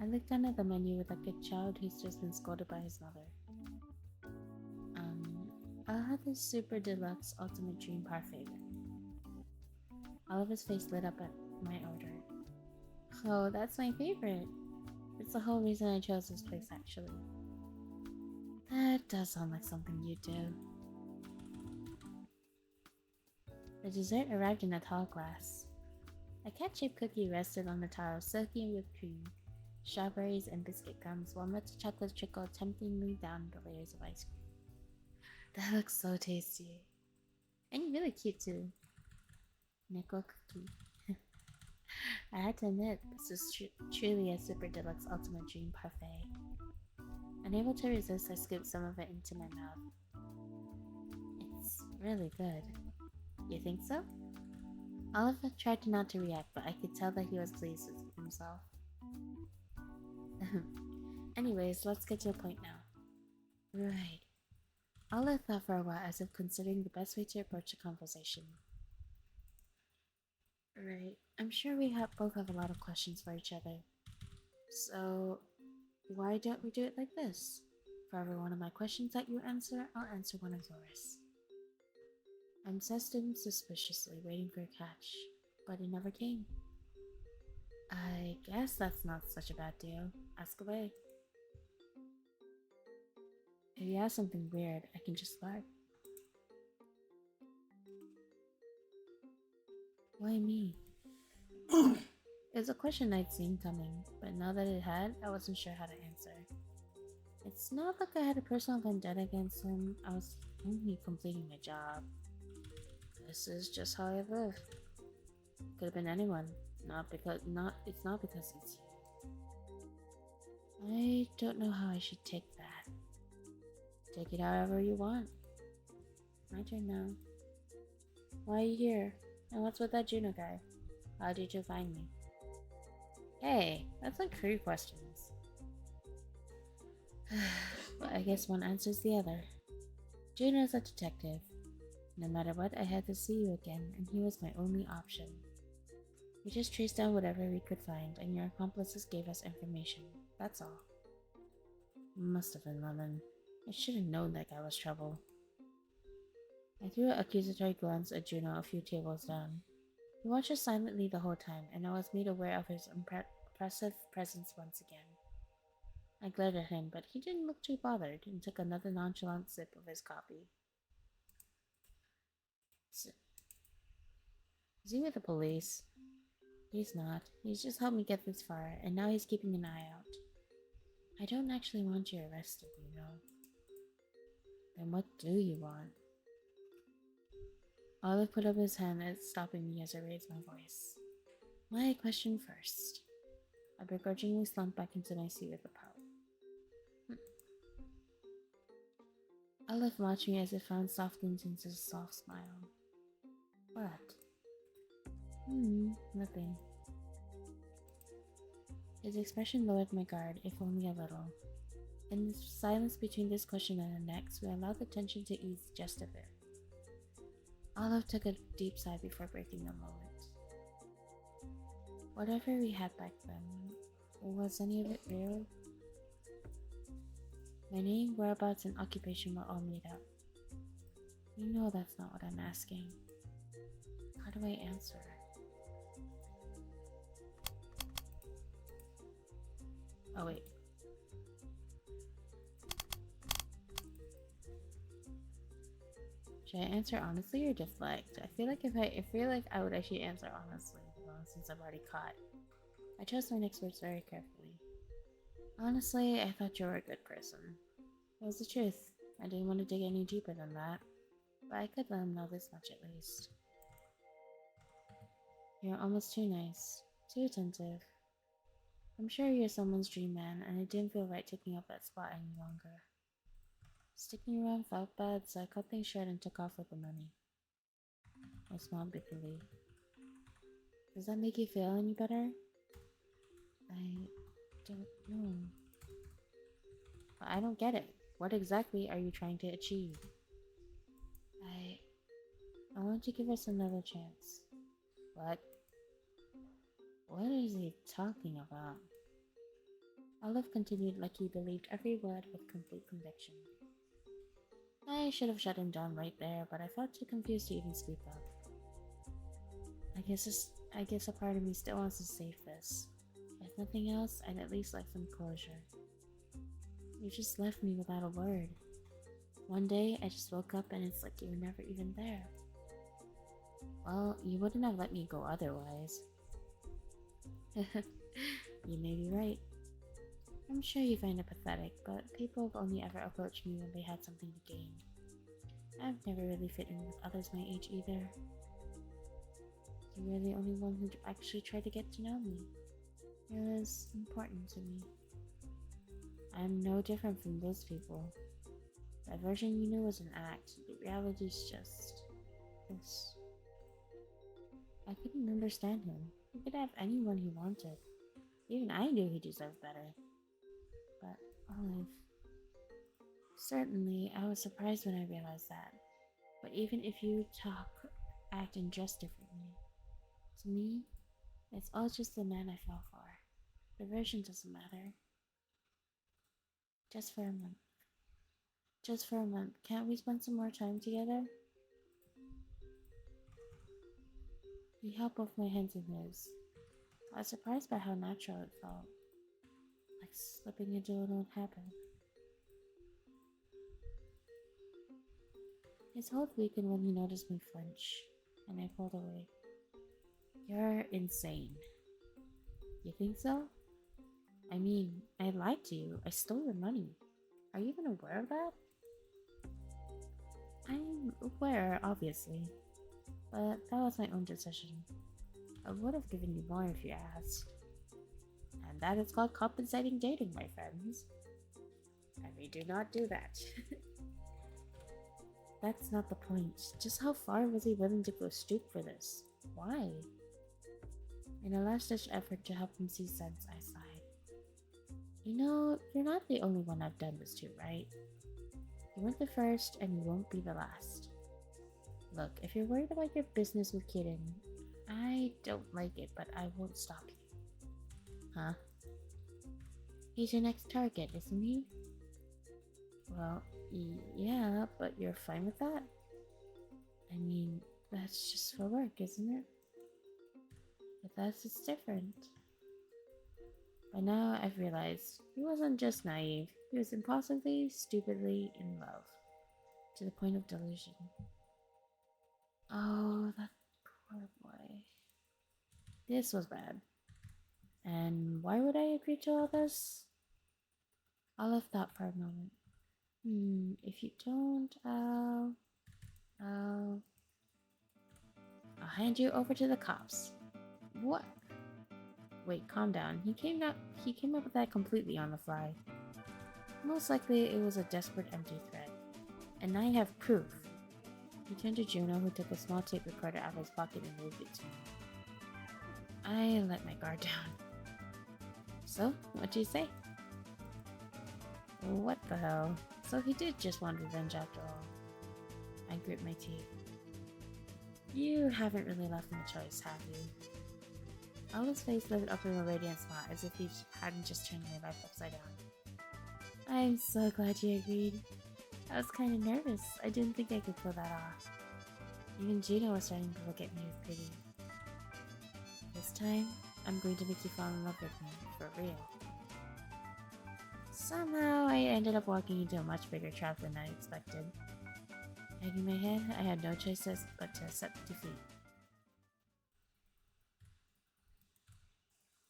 I looked down at the menu like a child who's just been scolded by his mother. I'll have the Super Deluxe Ultimate Dream Parfait. Oliver's face lit up at my order. Oh, that's my favorite. It's the whole reason I chose this place, actually. That does sound like something you do. The dessert arrived in a tall glass. A cat-shaped cookie rested on the tile, silky with cream, strawberries, and biscuit crumbs, while melted chocolate trickled temptingly down the layers of ice cream. That looks so tasty. And really cute, too. Nickel cookie. I had to admit, this is truly a Super Deluxe Ultimate Dream Parfait. Unable to resist, I scooped some of it into my mouth. It's really good. You think so? Oliver tried not to react, but I could tell that he was pleased with himself. Anyways, let's get to the point now. Right. Olive thought for a while, as if considering the best way to approach the conversation. Right. I'm sure we both have a lot of questions for each other. So, why don't we do it like this? For every one of my questions that you answer, I'll answer one of yours. I sussed him suspiciously, waiting for a catch, but it never came. I guess that's not such a bad deal. Ask away. If you have something weird, I can just start. Why me? It was a question I'd seen coming, but now that it had, I wasn't sure how to answer. It's not like I had a personal vendetta against him. I was only completing my job. This is just how I live. Could have been anyone. It's not because it's you. I don't know how I should take that. Take it however you want. My turn now. Why are you here? And what's with that Juno guy? How did you find me? Hey, that's like 3 questions. But I guess one answers the other. Juno's a detective. No matter what, I had to see you again, and he was my only option. We just traced down whatever we could find, and your accomplices gave us information. That's all. Must have been Lemon. I should have known that guy was trouble. I threw an accusatory glance at Juno a few tables down. He watched us silently the whole time, and I was made aware of his oppressive presence once again. I glared at him, but he didn't look too bothered and took another nonchalant sip of his coffee. Is he with the police? He's not. He's just helped me get this far, and now he's keeping an eye out. I don't actually want you arrested, you know. Then what do you want? Olive put up his hand at stopping me as I raised my voice. My question first. I begrudgingly slumped back into my seat with a pout. Olive watched me as it found softened into a soft smile. What? Nothing. His expression lowered my guard, if only a little. In the silence between this question and the next, we allowed the tension to ease just a bit. Olive took a deep sigh before breaking the moment. Whatever we had back then, was any of it real? My name, whereabouts, and occupation were all made up. You know that's not what I'm asking. How do I answer? Oh wait. Should I answer honestly or deflect? I feel like I would actually answer honestly, since I'm already caught. I chose my next words very carefully. Honestly, I thought you were a good person. It was the truth. I didn't want to dig any deeper than that, but I could let him know this much at least. You're almost too nice, too attentive. I'm sure you're someone's dream man, and it didn't feel right taking up that spot any longer. Sticking around felt bad, so I cut things short and took off with the money. I smiled bitterly. Does that make you feel any better? I don't know. I don't get it. What exactly are you trying to achieve? I want to give us another chance. What? What is he talking about? Olive continued like he believed every word with complete conviction. I should have shut him down right there, but I felt too confused to even speak up. I guess a part of me still wants to save this. If nothing else, I'd at least like some closure. You just left me without a word. One day, I just woke up and it's like you were never even there. Well, you wouldn't have let me go otherwise. You may be right. I'm sure you find it pathetic, but people have only ever approached me when they had something to gain. I've never really fit in with others my age either. You were the only one who actually tried to get to know me. It was important to me. I'm no different from those people. That version you knew was an act. The reality's just this. I couldn't understand him. He could have anyone he wanted. Even I knew he deserved better. But Olive... Certainly, I was surprised when I realized that. But even if you act and dress differently, to me, it's all just the man I fell for. The version doesn't matter. Just for a month. Just for a month. Can't we spend some more time together? He held both my hands in his. I was surprised by how natural it felt. Like slipping into an old habit. His hold weakened when he noticed me flinch, and I pulled away. You're insane. You think so? I mean, I lied to you. I stole your money. Are you even aware of that? I'm aware, obviously. But that was my own decision. I would have given you more if you asked. And that is called compensating dating, my friends. And we do not do that. That's not the point. Just how far was he willing to go stoop for this? Why? In a last-ditch effort to help him see sense, I sighed. You know, you're not the only one I've done this to, right? You weren't the first, and you won't be the last. Look, if you're worried about your business with Kitten, I don't like it, but I won't stop you. Huh? He's your next target, isn't he? Well, yeah, but you're fine with that? I mean, that's just for work, isn't it? With us, it's different. By now, I've realized he wasn't just naive, he was impulsively, stupidly in love. To the point of delusion. Oh, that poor boy. This was bad. And why would I agree to all this? Olive thought for a moment. If you don't, I'll hand you over to the cops. What? Wait, calm down. He came up with that completely on the fly. Most likely it was a desperate empty threat. And I have proof. He turned to Juno, who took a small tape recorder out of his pocket and moved it to me. I let my guard down. So, what do you say? What the hell? So he did just want revenge after all. I grit my teeth. You haven't really left me a choice, have you? Olive's face lit up in a radiant smile, as if he hadn't just turned my life upside down. I'm so glad you agreed. I was kind of nervous. I didn't think I could pull that off. Even Juno was starting to look at me with pity. This time, I'm going to make you fall in love with me, for real. Somehow, I ended up walking into a much bigger trap than I expected. Hanging my head, I had no choice but to accept defeat.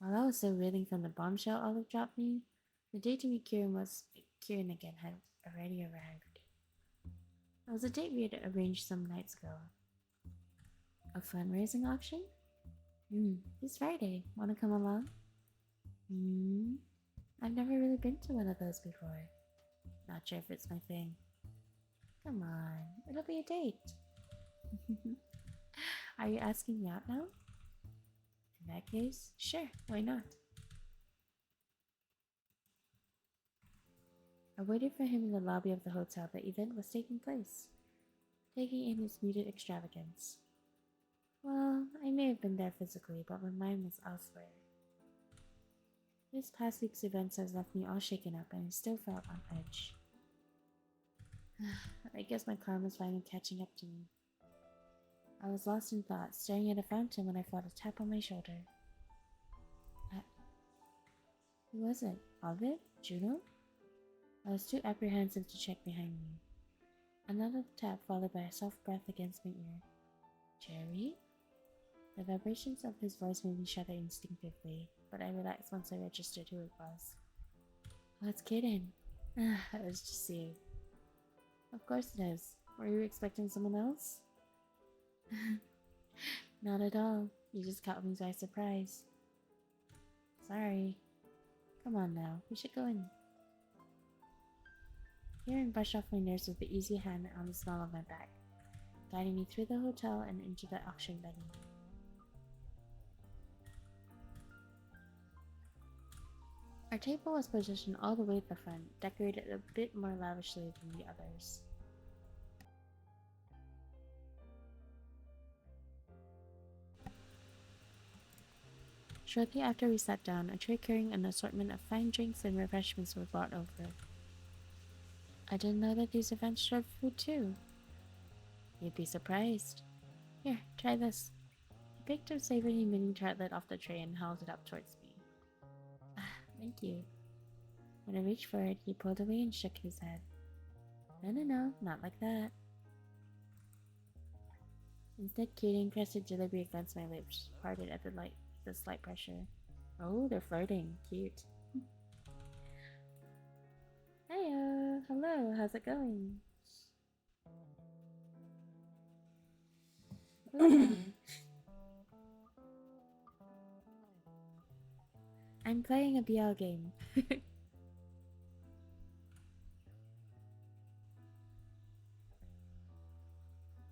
While I was still reeling from the bombshell Olive dropped me, the date to meet Kieran again had already arrived. It was a date we had arranged some nights ago. A fundraising auction? This Friday. Wanna come along? I've never really been to one of those before. Not sure if it's my thing. Come on, it'll be a date. Are you asking me out now? In that case, sure, why not? I waited for him in the lobby of the hotel the event was taking place, taking in his muted extravagance. Well, I may have been there physically, but my mind was elsewhere. This past week's events has left me all shaken up and I still felt on edge. I guess my karma was finally catching up to me. I was lost in thought, staring at a fountain when I felt a tap on my shoulder. Who was it? Olive? Juno? I was too apprehensive to check behind me. Another tap followed by a soft breath against my ear. Jerry? The vibrations of his voice made me shudder instinctively, but I relaxed once I registered who it was. Oh, it's Kaden. It's just you. Of course it is. Were you expecting someone else? Not at all. You just caught me by surprise. Sorry. Come on now, we should go in. Kieran brushed off my nerves with the easy hand on the small of my back, guiding me through the hotel and into the auction venue. Our table was positioned all the way at the front, decorated a bit more lavishly than the others. Shortly after we sat down, a tray carrying an assortment of fine drinks and refreshments were brought over. I didn't know that these events served food too. You'd be surprised. Here, try this. He picked a savory mini tartlet off the tray and held it up towards me. Thank you. When I reached for it, he pulled away and shook his head. No, not like that. Instead, Kaden pressed a jalebi against my lips, parted at the slight pressure. Oh, they're flirting. Cute. Hiya! Hello, how's it going? I'm playing a BL game.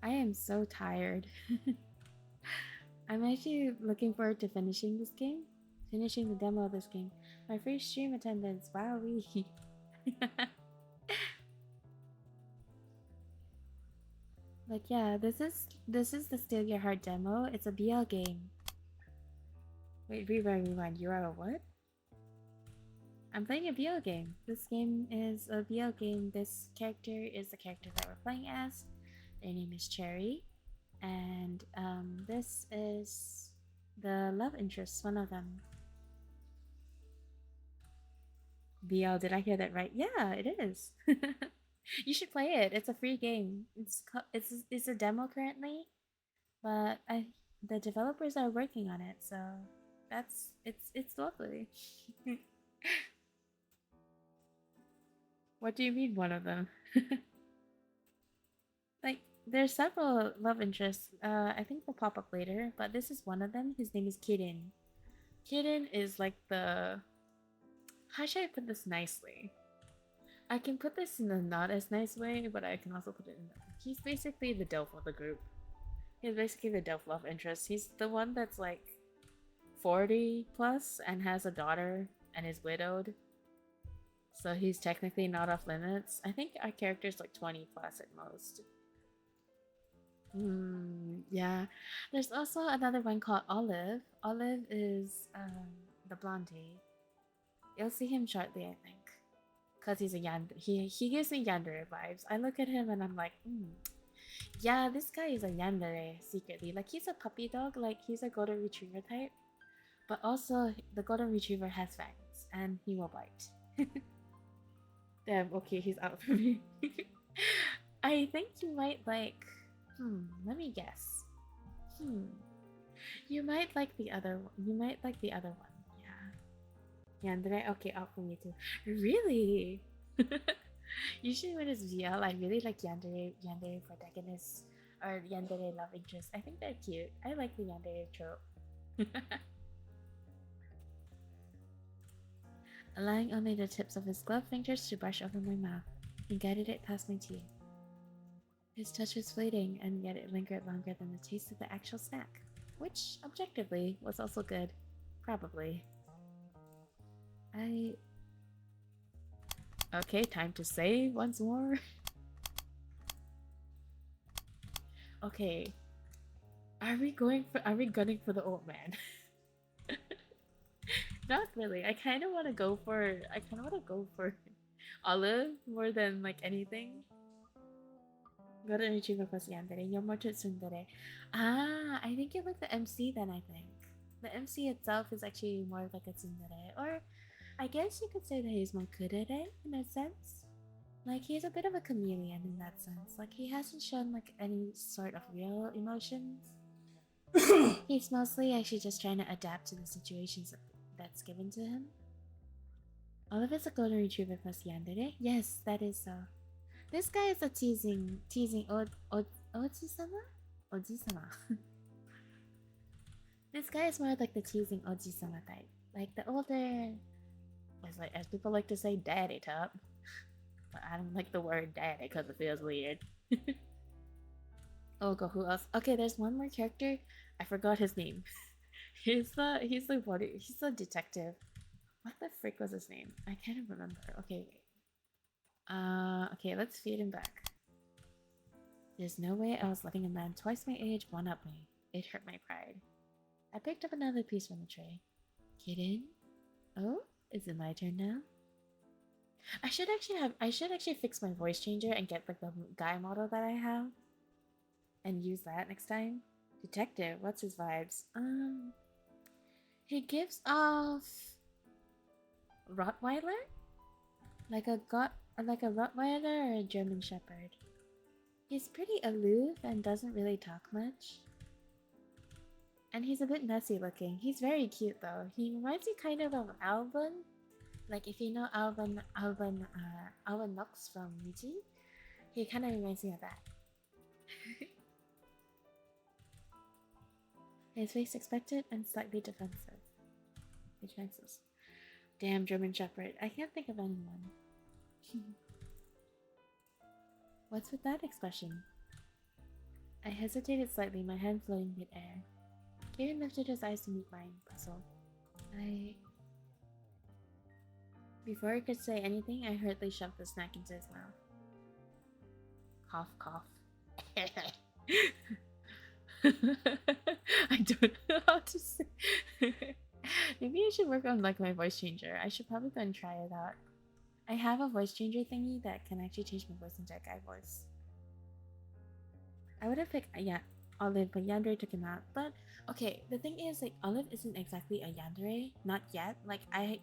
I am so tired. I'm actually looking forward to finishing this game. Finishing the demo of this game. My first stream attendance. Wowee. Like yeah, this is the Steal Your Heart demo. It's a BL game. Wait, rewind. You are a what? I'm playing a BL game. This game is a BL game. This character is the character that we're playing as. Their name is Cherry. And this is the love interest, one of them. BL, did I hear that right? Yeah, it is. You should play it. It's a free game. It's a demo currently, but the developers are working on it, so it's lovely. What do you mean one of them? Like there's several love interests. I think they'll pop up later, but this is one of them. His name is Kirin. Kirin is like the, how should I put this nicely? I can put this in a not as nice way, but I can also put it in. He's basically the Delph of the group. He's basically the Delph love interest. He's the one that's like 40 plus and has a daughter and is widowed. So he's technically not off limits. I think our character's like 20 plus at most. Yeah. There's also another one called Olive. Olive is the blondie. You'll see him shortly, I think. Because he's a yandere. He gives me yandere vibes. I look at him and I'm like, yeah, this guy is a yandere secretly. Like, he's a puppy dog. Like, he's a golden retriever type. But also, the golden retriever has fangs. And he will bite. Damn, okay, he's out for me. I think you might like... let me guess. You might like the other one. You might like the other one. Yeah. Yandere? Okay, out for me too. Really? Usually when it's VL, I really like yandere protagonist or yandere love interest. I think they're cute. I like the yandere trope. Allowing only the tips of his gloved fingers to brush over my mouth, he guided it past my teeth. His touch was fleeting, and yet it lingered longer than the taste of the actual snack, which, objectively, was also good. Probably. Okay, time to say once more. Okay. Are we gunning for the old man? Not really. I kinda wanna go for Olive more than like anything. Golden Retriever plus Yandere. Yomoto Tsundere. Ah, I think you like the MC then, I think. The MC itself is actually more like a tsundere. Or I guess you could say that he's more kurere in a sense. Like, he's a bit of a chameleon in that sense. Like, he hasn't shown like any sort of real emotions. He's mostly actually just trying to adapt to the situations that's given to him. All of it's a golden retriever plus yandere? Yes, that is so. This guy is a teasing Oji-sama? Oji-sama. This guy is more like the teasing Oji-sama type. Like the older, as people like to say, daddy top. But I don't like the word daddy because it feels weird. Oh, go who else? Okay, there's one more character. I forgot his name. he's the detective. What the frick was his name? I can't remember. Okay, wait. Okay, let's feed him back. There's no way I was letting a man twice my age one-up me. It hurt my pride. I picked up another piece from the tray. Kiddin? Oh, is it my turn now? I should actually fix my voice changer and get like the guy model that I have. And use that next time. Detective, what's his vibes? He gives off Rottweiler? Like a Rottweiler or a German Shepherd. He's pretty aloof and doesn't really talk much. And he's a bit messy looking. He's very cute though. He reminds me kind of Alban. Like if you know Alban Nox from Michi, he kind of reminds me of that. His face expectant and slightly defensive. Defenses. Damn German Shepherd. I can't think of anyone. What's with that expression? I hesitated slightly, my hand floating mid-air. Kieran lifted his eyes to meet mine, puzzled. Before I could say anything, I hurriedly shoved the snack into his mouth. Cough, cough. I don't know how to say. Maybe I should work on like my voice changer. I should probably go and try it out. I have a voice changer thingy that can actually change my voice into a guy voice. I would have picked Olive, but Yandere took him out. But okay, the thing is like Olive isn't exactly a Yandere, not yet. Like I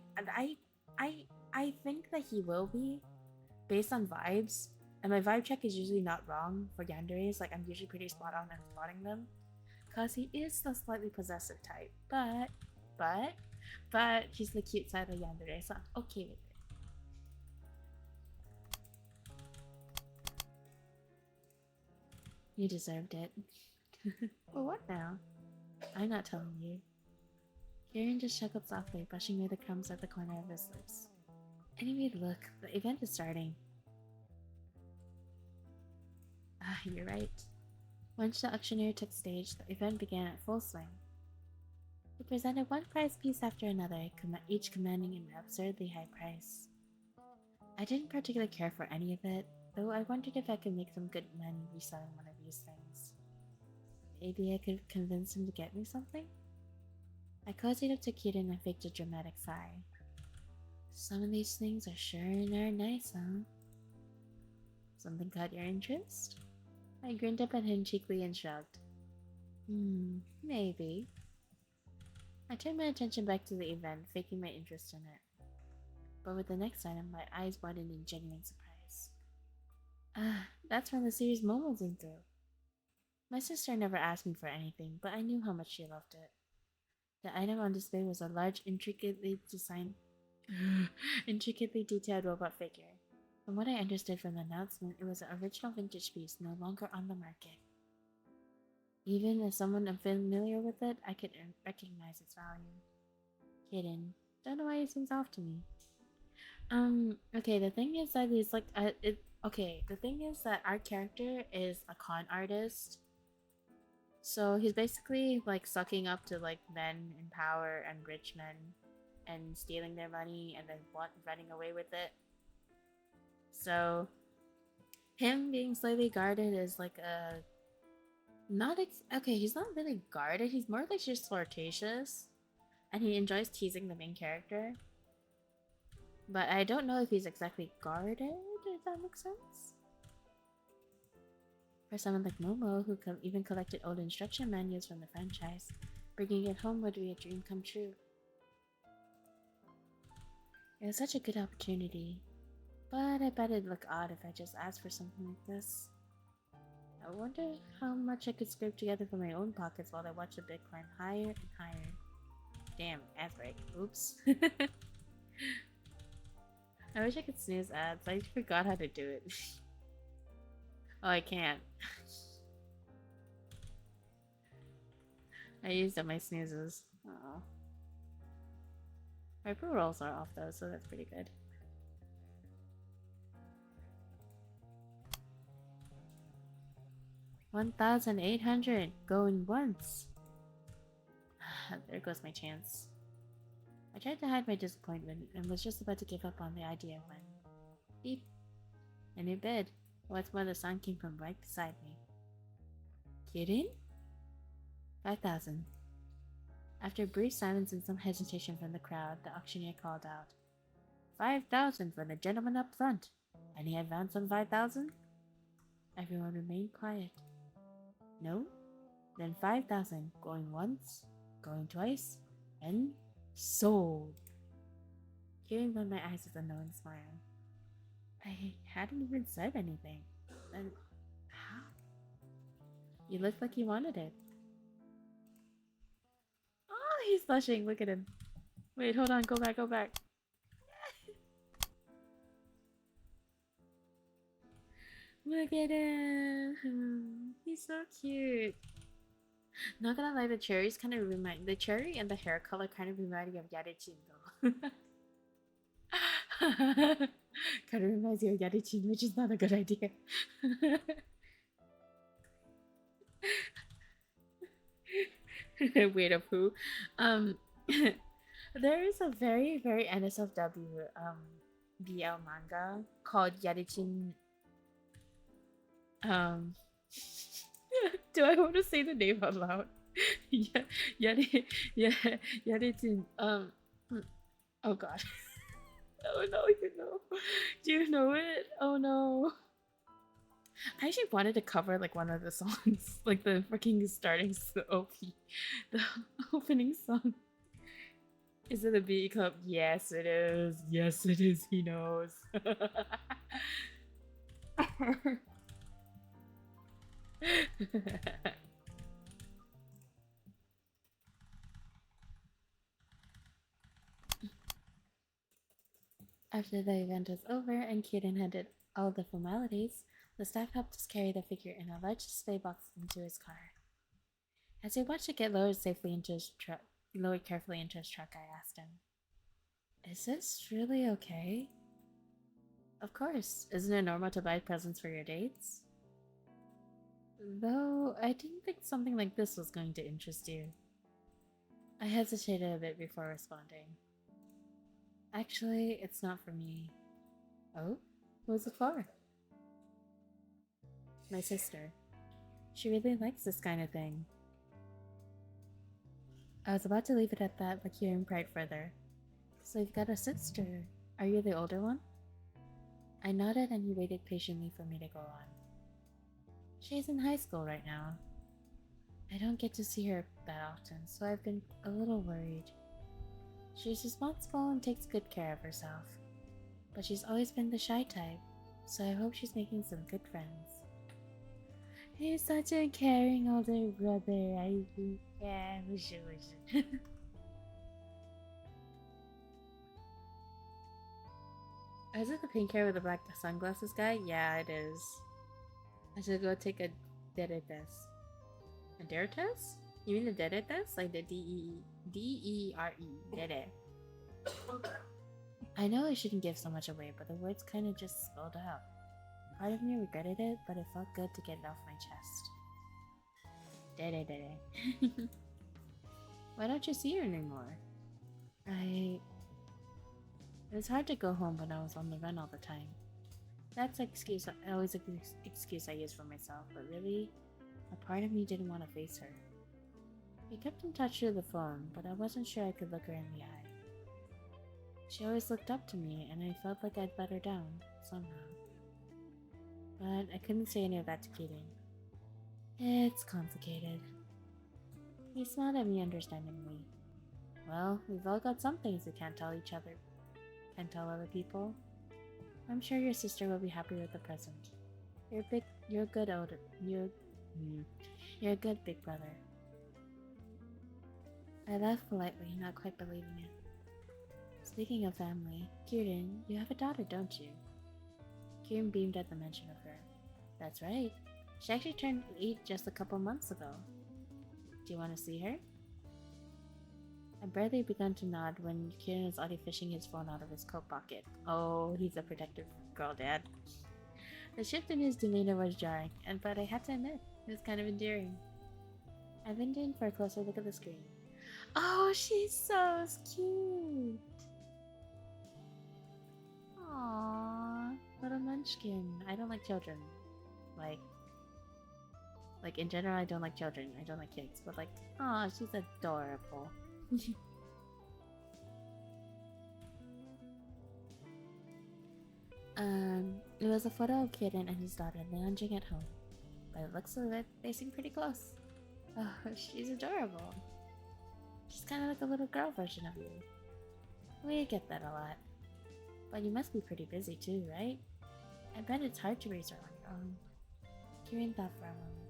I think that he will be, based on vibes. And my vibe check is usually not wrong for yanderes. Like, I'm usually pretty spot on at spotting them. Because he is the slightly possessive type. But he's the cute side of yandere, so I'm okay with it. You deserved it. Well, what now? I'm not telling you. Kieran just chuckled softly, brushing away the crumbs at the corner of his lips. Anyway, look, the event is starting. Ah, you're right. Once the auctioneer took stage, the event began at full swing. He presented one prize piece after another, each commanding an absurdly high price. I didn't particularly care for any of it, though I wondered if I could make some good money reselling one of these things. Maybe I could convince him to get me something? I cozied up to Kieran and faked a dramatic sigh. Some of these things are sure are nice, huh? Something caught your interest? I grinned up at him cheekily and shrugged. Maybe. I turned my attention back to the event, faking my interest in it. But with the next item, my eyes widened in genuine surprise. That's when the series Momo's in through. My sister never asked me for anything, but I knew how much she loved it. The item on display was a large, intricately detailed robot figure. From what I understood from the announcement, it was an original vintage piece no longer on the market. Even as someone unfamiliar with it, I could recognize its value. Hidden. Don't know why it seems off to me. Okay, the thing is that he's like, the thing is that our character is a con artist. So he's basically like sucking up to like men in power and rich men and stealing their money and then running away with it. So him being slightly guarded is like a okay, he's not really guarded, he's more like just flirtatious. And he enjoys teasing the main character. But I don't know if he's exactly guarded, if that makes sense. For someone like Momo, who even collected old instruction manuals from the franchise, bringing it home would be a dream come true. It was such a good opportunity, but I bet it'd look odd if I just asked for something like this. I wonder how much I could scrape together from my own pockets while I watched the bid climb higher and higher. Damn, ad break. Oops. I wish I could snooze ads. I forgot how to do it. Oh, I can't. I used up my snoozes. Oh. My pro rolls are off though, so that's pretty good. $1,800 going once. There goes my chance. I tried to hide my disappointment and was just about to give up on the idea when beep. A new bed. What's more, the sound came from right beside me. Kidding? 5,000. After a brief silence and some hesitation from the crowd, the auctioneer called out, 5,000 for the gentleman up front. Any advance on 5,000? Everyone remained quiet. No? Then 5,000, going once, going twice, and sold. Kieran blinded my eyes with a knowing smile. I hadn't even said anything. Then how? You looked like you wanted it. Oh, he's blushing. Look at him. Wait, hold on. Go back, go back. Look at him. He's so cute. Not gonna lie, the cherries kind of remind the cherry and the hair color kind of remind me of Yarichin though. Kind of reminds you of Yarichin, which is not a good idea. Wait, of who? There is a very, very NSFW BL manga called Yarichin. Do I want to say the name out loud? Yarichin. Oh god. Oh no, you know. Do you know it? Oh no. I actually wanted to cover like one of the songs, like the freaking starting OP, the opening song. Is it a B cup? Yes, it is. Yes, it is. He knows. After the event was over and Kieran handed all the formalities, the staff helped us carry the figure in a large display box into his car. As we watched it get lowered carefully into his truck, I asked him, "Is this really okay?" "Of course. Isn't it normal to buy presents for your dates?" "Though I didn't think something like this was going to interest you." I hesitated a bit before responding. "Actually, it's not for me." "Oh? Who's it for?" "My sister. She really likes this kind of thing." I was about to leave it at that, but Kieran pried further. "So you've got a sister. Are you the older one?" I nodded and he waited patiently for me to go on. "She's in high school right now. I don't get to see her that often, so I've been a little worried. She's responsible and takes good care of herself, but she's always been the shy type, so I hope she's making some good friends." He's such a caring older brother. Yeah, we should. Is it the pink hair with the black sunglasses guy? Yeah, it is. I should go take a dere test. A dare test? You mean the dere test? Like the D-E-R-E. Dere. I know I shouldn't give so much away, but the words kind of just spilled out. Part of me regretted it, but it felt good to get it off my chest. Dere dere. Why don't you see her anymore? It was hard to go home when I was on the run all the time. That's an excuse, always an excuse I use for myself, but really, a part of me didn't want to face her. We kept in touch through the phone, but I wasn't sure I could look her in the eye. She always looked up to me, and I felt like I'd let her down, somehow. But I couldn't say any of that to Keaton. It's complicated. He smiled at me understandingly. Well, we've all got some things we can't tell each other. Can't tell other people. I'm sure your sister will be happy with the present. You're a good big brother. I laughed politely, not quite believing it. Speaking of family, Kieran, you have a daughter, don't you? Kieran beamed at the mention of her. That's right. She actually turned 8 just a couple months ago. Do you want to see her? I barely begun to nod when Kieran was already fishing his phone out of his coat pocket. Oh, he's a protective girl dad. The shift in his demeanor was jarring, but I had to admit, it was kind of endearing. I leaned in for a closer look at the screen. Oh, she's so cute! Aww, little munchkin. I don't like children. Like in general, I don't like children. I don't like kids. But like, aw, she's adorable. It was a photo of Kieran and his daughter lounging at home. By the looks of it, they seem pretty close. Oh, she's adorable. She's kind of like a little girl version of you. We get that a lot. But you must be pretty busy too, right? I bet it's hard to raise her on your own. Kieran thought for a moment.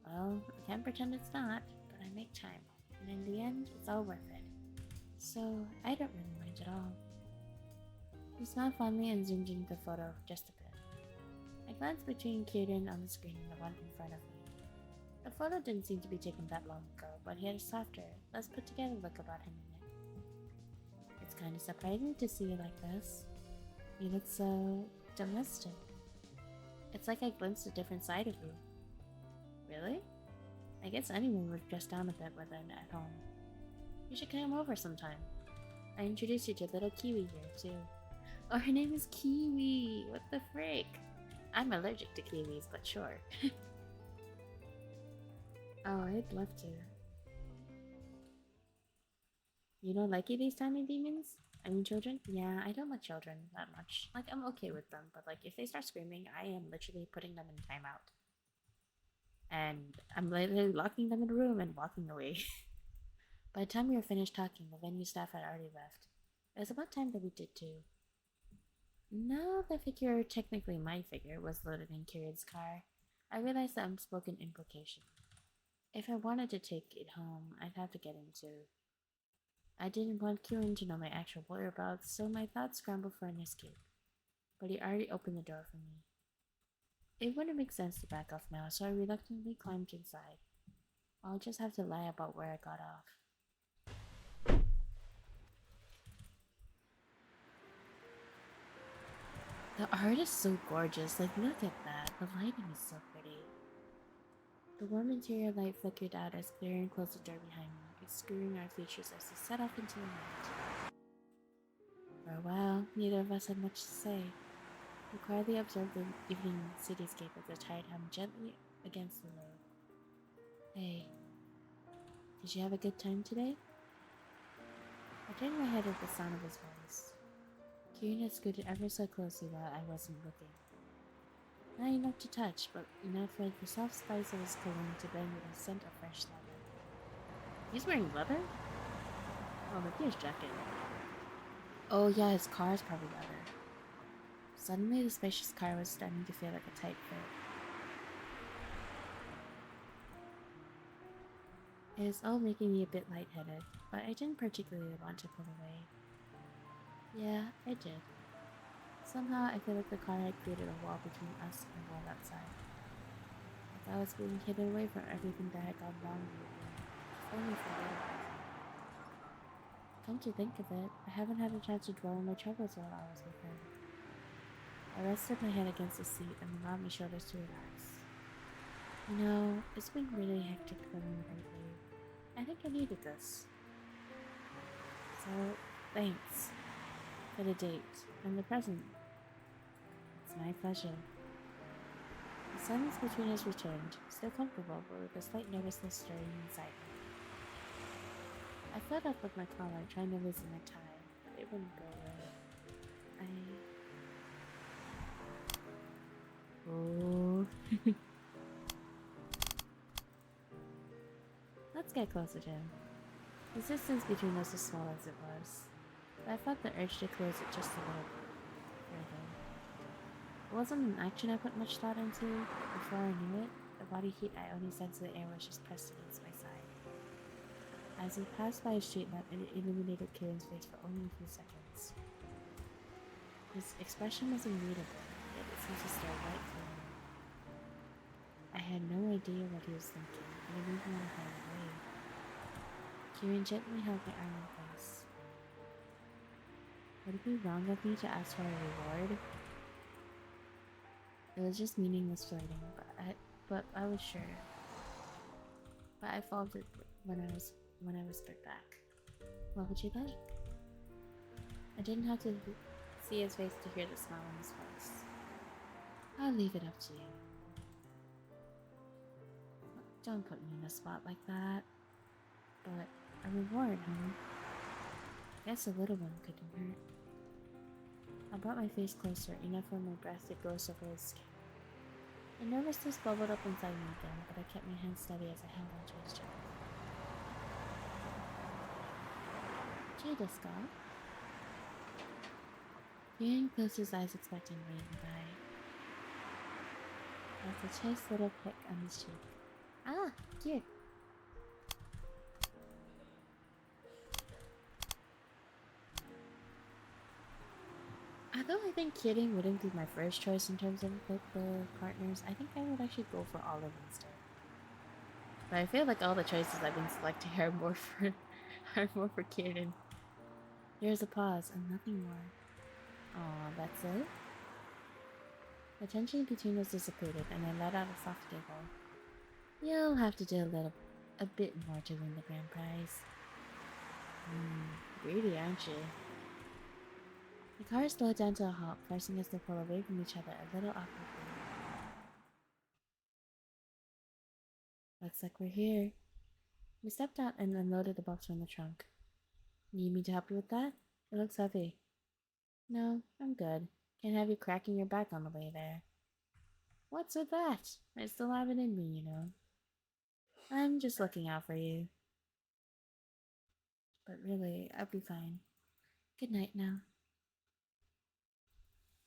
Well, I can't pretend it's not, but I make time. And in the end, it's all worth it. So, I don't really mind at all. He smiled fondly and zoomed into the photo just a bit. I glanced between Kieran on the screen and the one in front of me. The photo didn't seem to be taken that long ago, but he had a softer, less put together look about him in it. It's kind of surprising to see you like this. You look so domestic. It's like I glimpsed a different side of you. Really? I guess anyone would dress down a bit within at home. You should come over sometime. I introduced you to little Kiwi here, too. Oh, her name is Kiwi! What the frick? I'm allergic to kiwis, but sure. Oh, I'd love to. You don't like these tiny demons? I mean children? Yeah, I don't like children that much. Like, I'm okay with them, but like, if they start screaming, I am literally putting them in timeout. And I'm literally locking them in a room and walking away. By the time we were finished talking, the venue staff had already left. It was about time that we did too. Now the figure, technically my figure, was loaded in Kieran's car. I realized the unspoken implication. If I wanted to take it home, I'd have to get him too. I didn't want Kieran to know my actual whereabouts, so my thoughts scrambled for an escape. But he already opened the door for me. It wouldn't make sense to back off now, so I reluctantly climbed inside. I'll just have to lie about where I got off. The art is so gorgeous, like look at that, the lighting is so pretty. The warm interior light flickered out as Clarion closed the door behind me, obscuring our features as we set off into the night. For a while, neither of us had much to say. We quietly observed the evening cityscape as the tide hummed gently against the road. Hey, did you have a good time today? I turned my head at the sound of his voice. Kieran had scooted ever so closely while I wasn't looking. Not enough to touch, but enough for the soft spice of his cologne to blend with the scent of fresh leather. He's wearing leather? Oh, look at his jacket. Oh yeah, his car is probably leather. Suddenly, the spacious car was starting to feel like a tight fit. It was all making me a bit lightheaded, but I didn't particularly want to pull away. Yeah, I did. Somehow, I feel like the car had created a wall between us and the world outside. Like I was being hidden away from everything that had gone wrong lately, if only for a little while. Come to think of it, I haven't had a chance to dwell on my troubles while I was with him. I rested my head against the seat and allowed my shoulders to relax. You know, it's been really hectic for me lately. I think I needed this. So, thanks for the date and the present. It's my pleasure. The silence between us returned, still comfortable, but with a slight nervousness stirring inside me. I filled up with my collar, trying to loosen my tie, but it wouldn't go away. Oh. Let's get closer to him. The distance between us was small as it was, but I felt the urge to close it just a little further. It wasn't an action I put much thought into. Before I knew it, the body heat I only sensed in the air was just pressed against my side. As we passed by a street lamp, it illuminated Kieran's face for only a few seconds. His expression was unreadable, yet it seemed to stare right through me. I had no idea what he was thinking, and I didn't want to hide away. Kieran gently held my arm in place. Would it be wrong of me to ask for a reward? It was just meaningless flirting, but I was sure. But I faltered when I whispered back. What would you like? I didn't have to see his face to hear the smile on his face. I'll leave it up to you. Don't put me in a spot like that. But a reward, huh? Guess a little one couldn't hurt. I brought my face closer, enough for my breath to ghost over his skin. The nervousness bubbled up inside me again, but I kept my hand steady as I held onto his jacket. Desu? Kieran closed his eyes expectantly and I felt a chaste little peck on his cheek. Ah, cute! Although I think kidding wouldn't be my first choice in terms of the partners, I think I would actually go for Olive instead. But I feel like all the choices I've been selecting are more for Kieran. There's a pause and nothing more. Aw, that's it? The tension between us dissipated and I let out a soft giggle. You'll have to do a bit more to win the grand prize. Greedy, aren't you? The car slowed down to a halt, forcing us to pull away from each other a little awkwardly. Looks like we're here. We stepped out and unloaded the box from the trunk. Need me to help you with that? It looks heavy. No, I'm good. Can't have you cracking your back on the way there. What's with that? I still have it in me, you know. I'm just looking out for you. But really, I'll be fine. Good night now.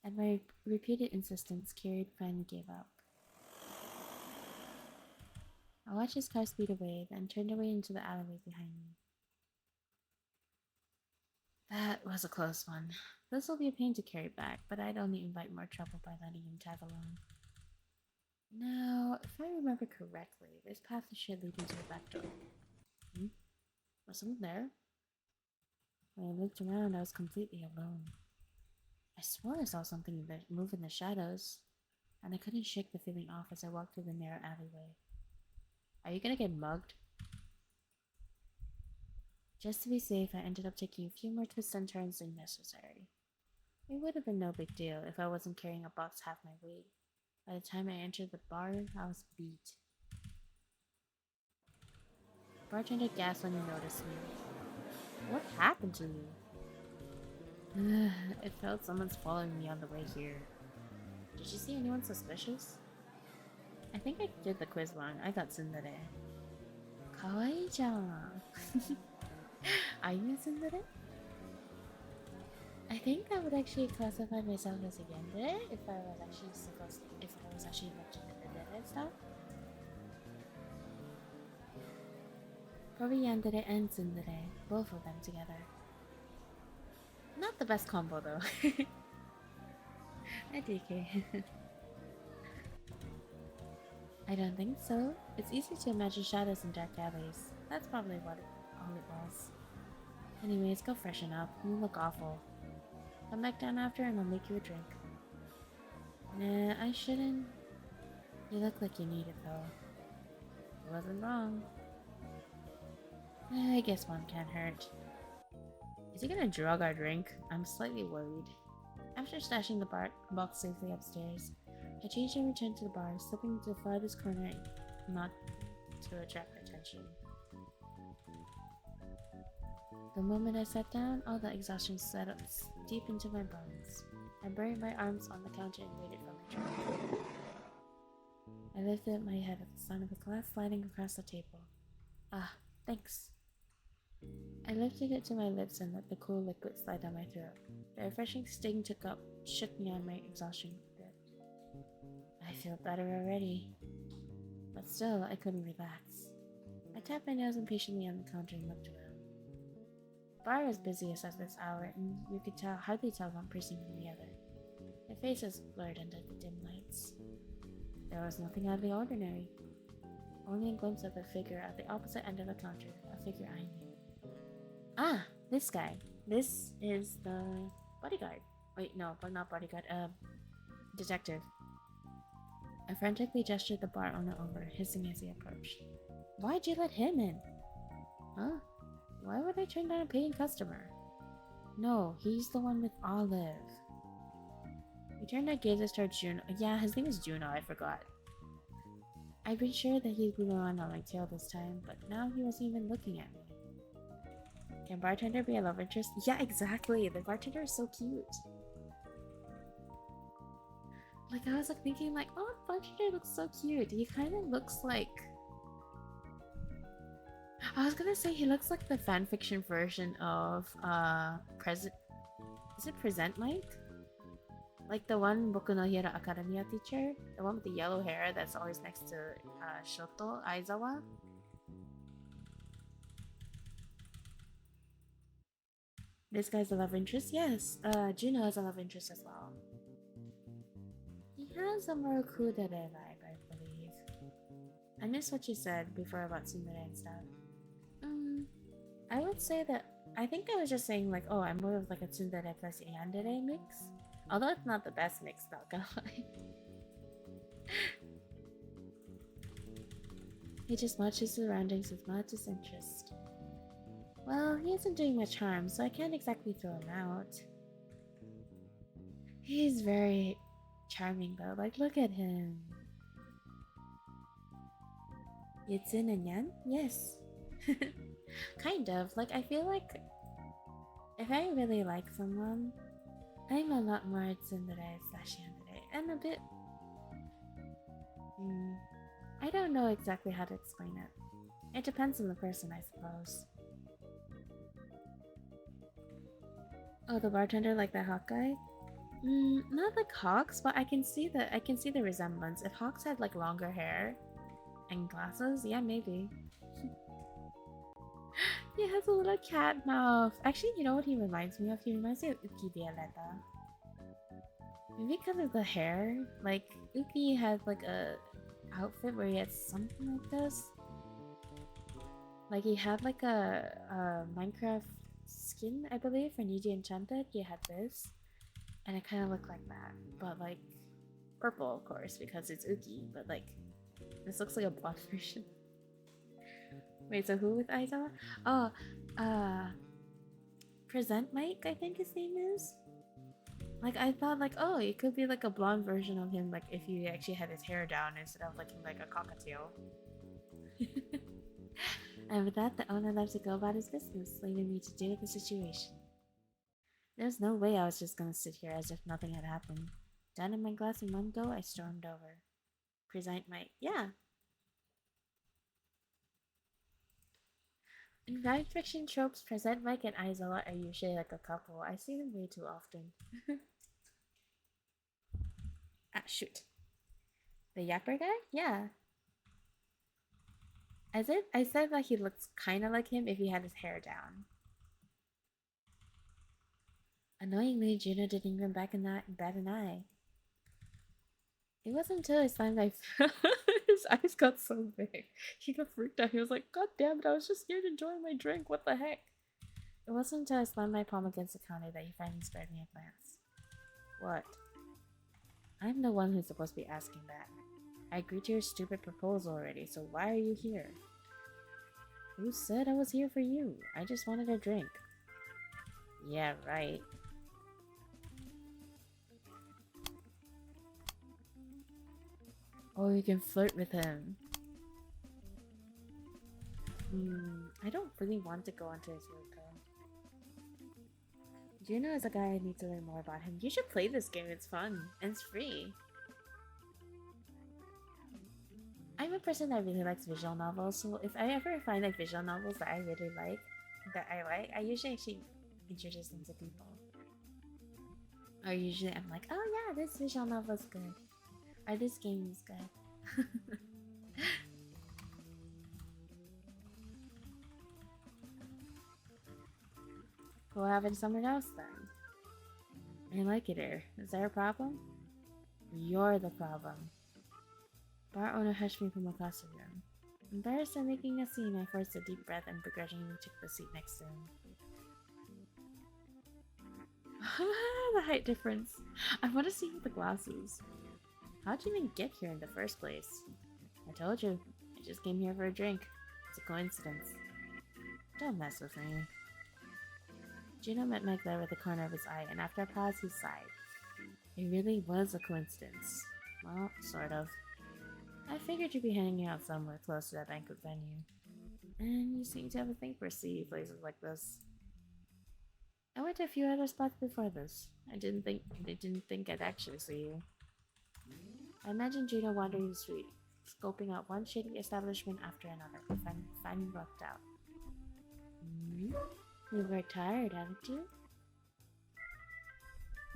At my repeated insistence, Kiri finally gave up. I watched his car speed away, then turned away into the alleyway behind me. That was a close one. This will be a pain to carry back, but I'd only invite more trouble by letting him tag along. Now, if I remember correctly, this path should lead me to the back door. Was someone there? When I looked around, I was completely alone. I swore I saw something move in the shadows, and I couldn't shake the feeling off as I walked through the narrow alleyway. Are you gonna get mugged? Just to be safe, I ended up taking a few more twists and turns than necessary. It would have been no big deal if I wasn't carrying a box half my weight. By the time I entered the bar, I was beat. The bartender gasped when he noticed me. What happened to you? It felt someone's following me on the way here. Did you see anyone suspicious? I think I did the quiz wrong. I got tsundere. Kawaii-chan. Are you a tsundere? I think I would actually classify myself as a yandere if I was actually mentioned in the yandere stuff. Probably yandere and tsundere, both of them together. Not the best combo though. I DK. I don't think so. It's easy to imagine shadows in dark alleys. That's probably all it was. Anyways, go freshen up. You look awful. Come back down after and I'll make you a drink. Nah, I shouldn't. You look like you need it though. You wasn't wrong. I guess one can't hurt. Is he gonna drug our drink? I'm slightly worried. After stashing the box safely upstairs, I changed and returned to the bar, slipping to the farthest corner not to attract attention. The moment I sat down, all the exhaustion settled deep into my bones. I buried my arms on the counter and waited for my turn. I lifted my head at the sound of a glass sliding across the table. Ah, thanks. I lifted it to my lips and let the cool liquid slide down my throat. The refreshing sting shook me on my exhaustion a bit. I feel better already. But still, I couldn't relax. I tapped my nose impatiently on the counter and looked around. The bar was busiest at this hour, and you could hardly tell one person from the other. Their faces blurred under the dim lights. There was nothing out of the ordinary. Only a glimpse of a figure at the opposite end of the counter, a figure I knew. Ah, this guy. This is the bodyguard. Wait, no, but not bodyguard. Detective. I frantically gestured the bar owner over, hissing as he approached. Why'd you let him in? Huh? Why would I turn down a paying customer? No, he's the one with Olive. We turned our gazes towards Juno. Yeah, his name is Juno, I forgot. I'd been sure that he'd be the one on my tail this time, but now he wasn't even looking at me. Can bartender be a love interest? Yeah, exactly. The bartender is so cute. Like, I was like thinking like, oh, the bartender looks so cute. He kind of looks like... I was gonna say he looks like the fanfiction version of, Is it Present Mike? Like the one Boku no Hero Academia teacher? The one with the yellow hair that's always next to, Shoto Aizawa? This guy's a love interest? Yes, Juno is a love interest as well. He has a more kudere vibe, I believe. I missed what you said before about tsundere and stuff. I would say that I think I was just saying like, oh, I'm more of like a tsundere plus yandere mix. Although it's not the best mix, not gonna lie. He just watches his surroundings with much disinterest. Well, he isn't doing much harm, so I can't exactly throw him out. He's very charming though, like look at him. Yitsun and Yan? Yes. Kind of. Like, I feel like if I really like someone, I'm a lot more tsundere/yandere and a bit... I don't know exactly how to explain it. It depends on the person, I suppose. Oh, the bartender like that hawk guy? Not like Hawks, but I can see the resemblance. If Hawks had like longer hair and glasses, yeah, maybe. He has a little cat mouth. Actually, you know what he reminds me of? He reminds me of Uki Violeta. Maybe because of the hair. Like, Uki had like a outfit where he had something like this. Like he had like a Minecraft skin, I believe, for Niji Enchanted. He had this. And it kind of looked like that. But like, purple, of course, because it's Uki. But like, this looks like a blonde version. Wait, so who with Aizawa? Oh, Present Mike, I think his name is? Like, I thought, like, oh, it could be like a blonde version of him, like, if he actually had his hair down instead of looking like a cockatiel. And with that, the owner left to go about his business, leaving me to deal with the situation. There's no way I was just gonna sit here as if nothing had happened. Downing my glass in one go, I stormed over. Present Mike. Yeah. In fan fiction tropes, Present Mike and Aizawa are usually like a couple. I see them way too often. Ah, shoot. The yapper guy? Yeah. I said that he looks kind of like him if he had his hair down. Annoyingly, Juno didn't even bat an eye. It wasn't until I slammed my his eyes got so big. He got freaked out. He was like, God damn it, I was just here enjoying my drink. What the heck? It wasn't until I slammed my palm against the counter that he finally spared me a glance. What? I'm the one who's supposed to be asking that. I agreed to your stupid proposal already, so why are you here? Who said I was here for you? I just wanted a drink. Yeah, right. Oh, you can flirt with him. I don't really want to go into his work though. Juno is a guy I need to learn more about him. You should play this game, it's fun. And it's free. I'm a person that really likes visual novels, so if I ever find like visual novels that I really like, I usually actually introduce them to people. Or usually I'm like, oh yeah, this visual novel is good. Or this game is good. We'll have it somewhere else then. I like it here. Is there a problem? You're the problem. Bar owner hushed me from across the room. Embarrassed at making a scene, I forced a deep breath and begrudgingly took the seat next to him. The height difference. I want to see you with the glasses. How'd you even get here in the first place? I told you. I just came here for a drink. It's a coincidence. Don't mess with me. Juno met my glare with the corner of his eye, and after a pause, he sighed. It really was a coincidence. Well, sort of. I figured you'd be hanging out somewhere close to that banquet venue. And you seem to have a thing for seedy places like this. I went to a few other spots before this. I didn't think I'd actually see you. I imagined Juno wandering the street, scoping out one shady establishment after another, finally lucked out. You were tired, haven't you?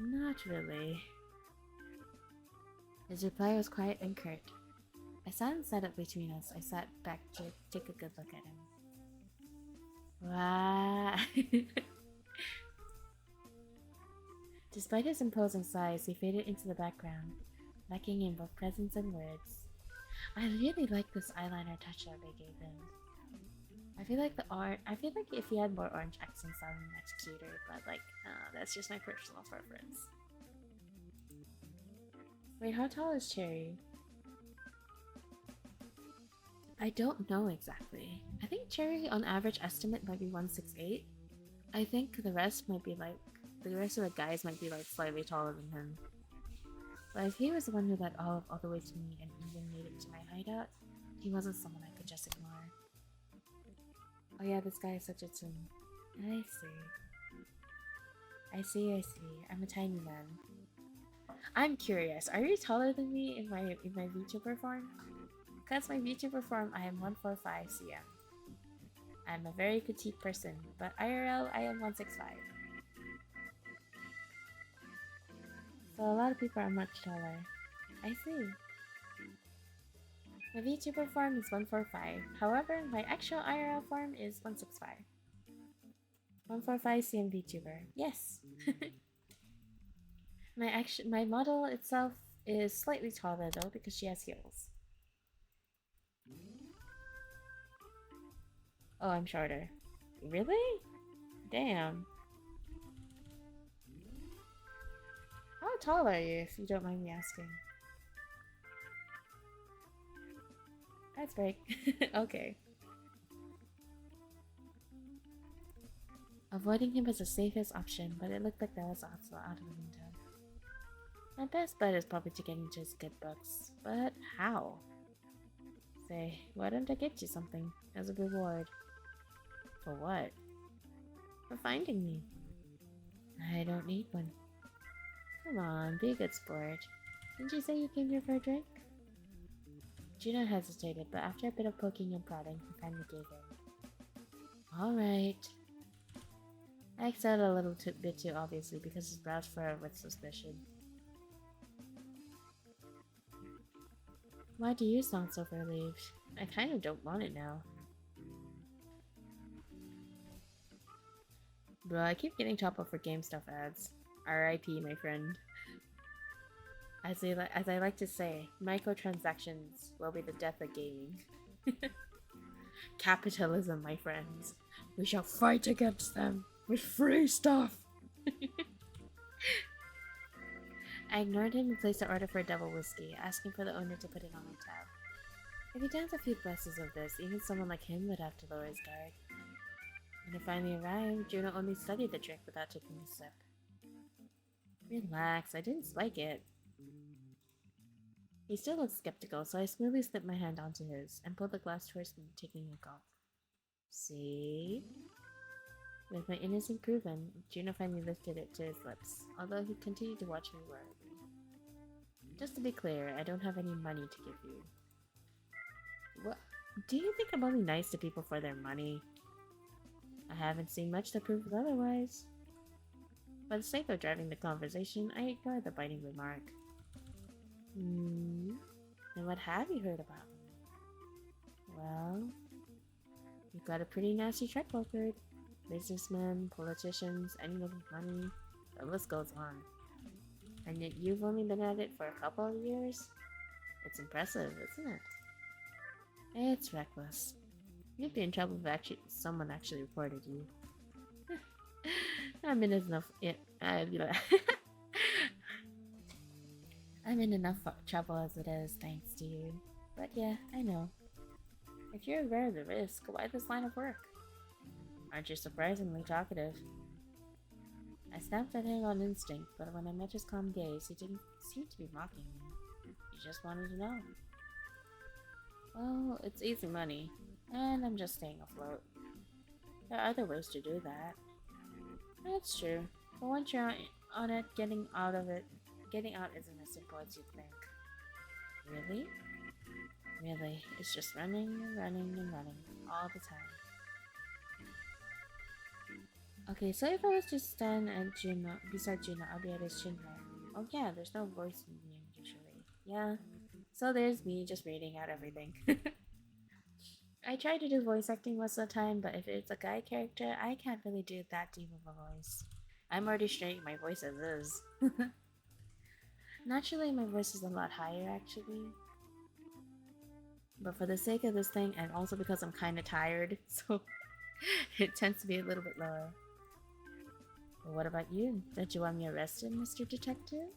Not really. His reply was quiet and curt. A silence set up between us. I sat back to take a good look at him. Wow. Despite his imposing size, he faded into the background, lacking in both presence and words. I really like this eyeliner touch-up they gave him. I feel like if he had more orange accents, that would be much cuter, but like, that's just my personal preference. Wait, how tall is Cherry? I don't know exactly. I think Cherry, on average estimate, might be 168. I think the rest of the guys might be like slightly taller than him. But if he was the one who led all the way to me and even made it to my hideout, he wasn't someone I could just ignore. Oh yeah, this guy is such a twin. I see. I'm a tiny man. I'm curious, are you taller than me in my VTuber form? Because my VTuber form, I am 145 cm. I'm a very petite person, but IRL, I am 165. So a lot of people are much taller. I see. My VTuber form is 145. However, my actual IRL form is 165. 145 CM VTuber. Yes. My model itself is slightly taller though because she has heels. Oh, I'm shorter. Really? Damn. How tall are you, if you don't mind me asking? That's right. Okay. Avoiding him was the safest option, but it looked like that was also out of the window. My best bet is probably to get into his good books, but how? Say, why don't I get you something as a reward? For what? For finding me. I don't need one. Come on, be a good sport. Didn't you say you came here for a drink? Gina hesitated, but after a bit of poking and prodding, he finally gave in. Alright. I excelled a little bit too obviously because his brows furrowed with suspicion. Why do you sound so relieved? I kind of don't want it now. Bro, I keep getting top up for game stuff ads. R.I.P. my friend. As I like to say, microtransactions will be the death of gaming. Capitalism, my friends. We shall fight against them with free stuff. I ignored him and placed an order for a double whiskey, asking for the owner to put it on my tab. If he downs a few glasses of this, even someone like him would have to lower his guard. When it finally arrived, Juno only studied the drink without taking a sip. Relax, I didn't spike it. He still looked skeptical, so I smoothly slipped my hand onto his and pulled the glass towards me, taking a gulp. See? With my innocence proven, Juno finally lifted it to his lips, although he continued to watch me warily. Just to be clear, I don't have any money to give you. What? Do you think I'm only nice to people for their money? I haven't seen much to prove otherwise. For the sake of driving the conversation, I ignored the biting remark. And what have you heard about me? Well, you've got a pretty nasty track record. Businessmen, politicians, anyone with money, the list goes on. And yet you've only been at it for a couple of years? It's impressive, isn't it? It's reckless. You'd be in trouble if someone actually reported you. I'm in enough. I'm in enough trouble as it is, thanks to you. But yeah, I know. If you're aware of the risk, why this line of work? Aren't you surprisingly talkative? I snapped at him on instinct, but when I met his calm gaze, he didn't seem to be mocking me. He just wanted to know. Well, it's easy money, and I'm just staying afloat. There are other ways to do that. That's true, but once you're on it, getting out isn't as simple as you'd think. Really? Really, it's just running and running and running all the time. Okay, so if I was to stand at beside Juno, I'll be at his chin there. Oh yeah, there's no voice medium usually. Yeah, so there's me just reading out everything. I try to do voice acting most of the time, but if it's a guy character, I can't really do that deep of a voice. I'm already straining my voice as is. Naturally, my voice is a lot higher actually. But for the sake of this thing, and also because I'm kinda tired, so it tends to be a little bit lower. Well, what about you? Don't you want me arrested, Mr. Detective?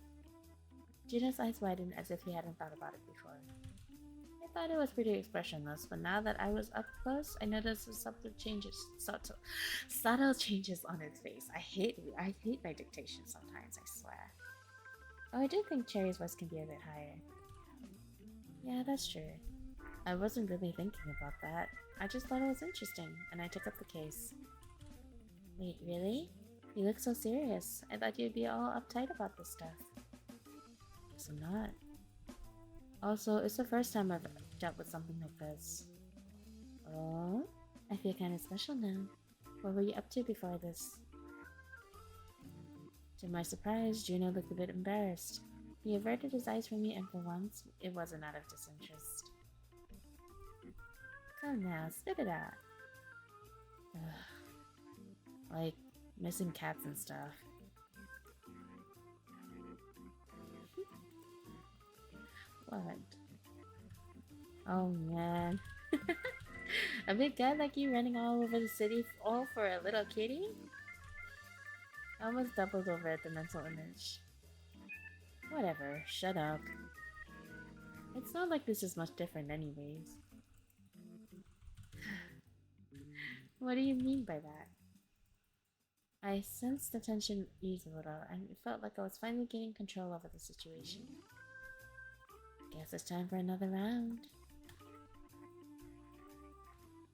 Gina's eyes widened as if he hadn't thought about it before. I thought it was pretty expressionless, but now that I was up close, I noticed the subtle changes on his face. I hate my dictation sometimes, I swear. Oh, I do think Cherry's voice can be a bit higher. Yeah, that's true. I wasn't really thinking about that. I just thought it was interesting, and I took up the case. Wait, really? You look so serious. I thought you'd be all uptight about this stuff. Guess I'm not. Also, it's the first time I've dealt with something like this. Oh? I feel kind of special now. What were you up to before this? To my surprise, Juno looked a bit embarrassed. He averted his eyes from me, and for once, it wasn't out of disinterest. Come now, spit it out. Ugh. Like, missing cats and stuff. What? Oh man. A big guy like you running all over the city all for a little kitty? I almost doubled over at the mental image. Whatever, shut up. It's not like this is much different anyways. What do you mean by that? I sensed the tension ease a little, and it felt like I was finally gaining control over the situation. Guess it's time for another round.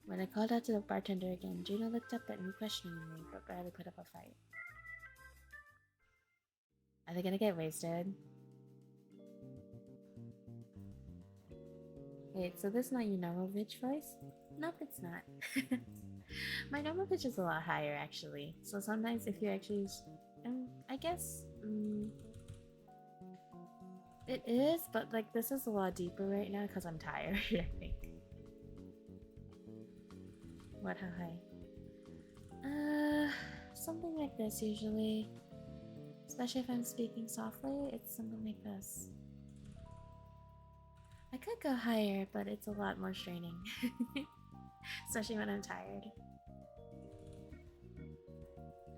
When I called out to the bartender again, Juno looked up at me questioningly, but barely put up a fight. Are they gonna get wasted? Wait, so this is not your normal bitch voice? Nope, it's not. My normal pitch is a lot higher, actually. So sometimes if you actually... I guess... it is, but like this is a lot deeper right now because I'm tired, I think. What, how high? Something like this usually. Especially if I'm speaking softly, it's something like this. I could go higher, but it's a lot more straining. Especially when I'm tired.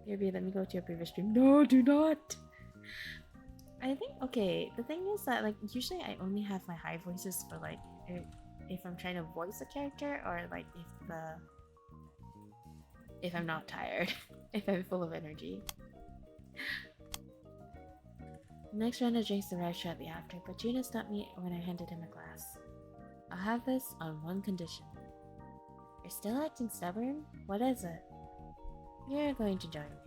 Here, let me go to your previous stream. No, do not! I think, okay, the thing is that, like, usually I only have my high voices for, like, if I'm trying to voice a character, or, like, if I'm not tired. If I'm full of energy. The next round of drinks arrived shortly after, but Juno stopped me when I handed him a glass. I'll have this on one condition. You're still acting stubborn? What is it? You're going to join me.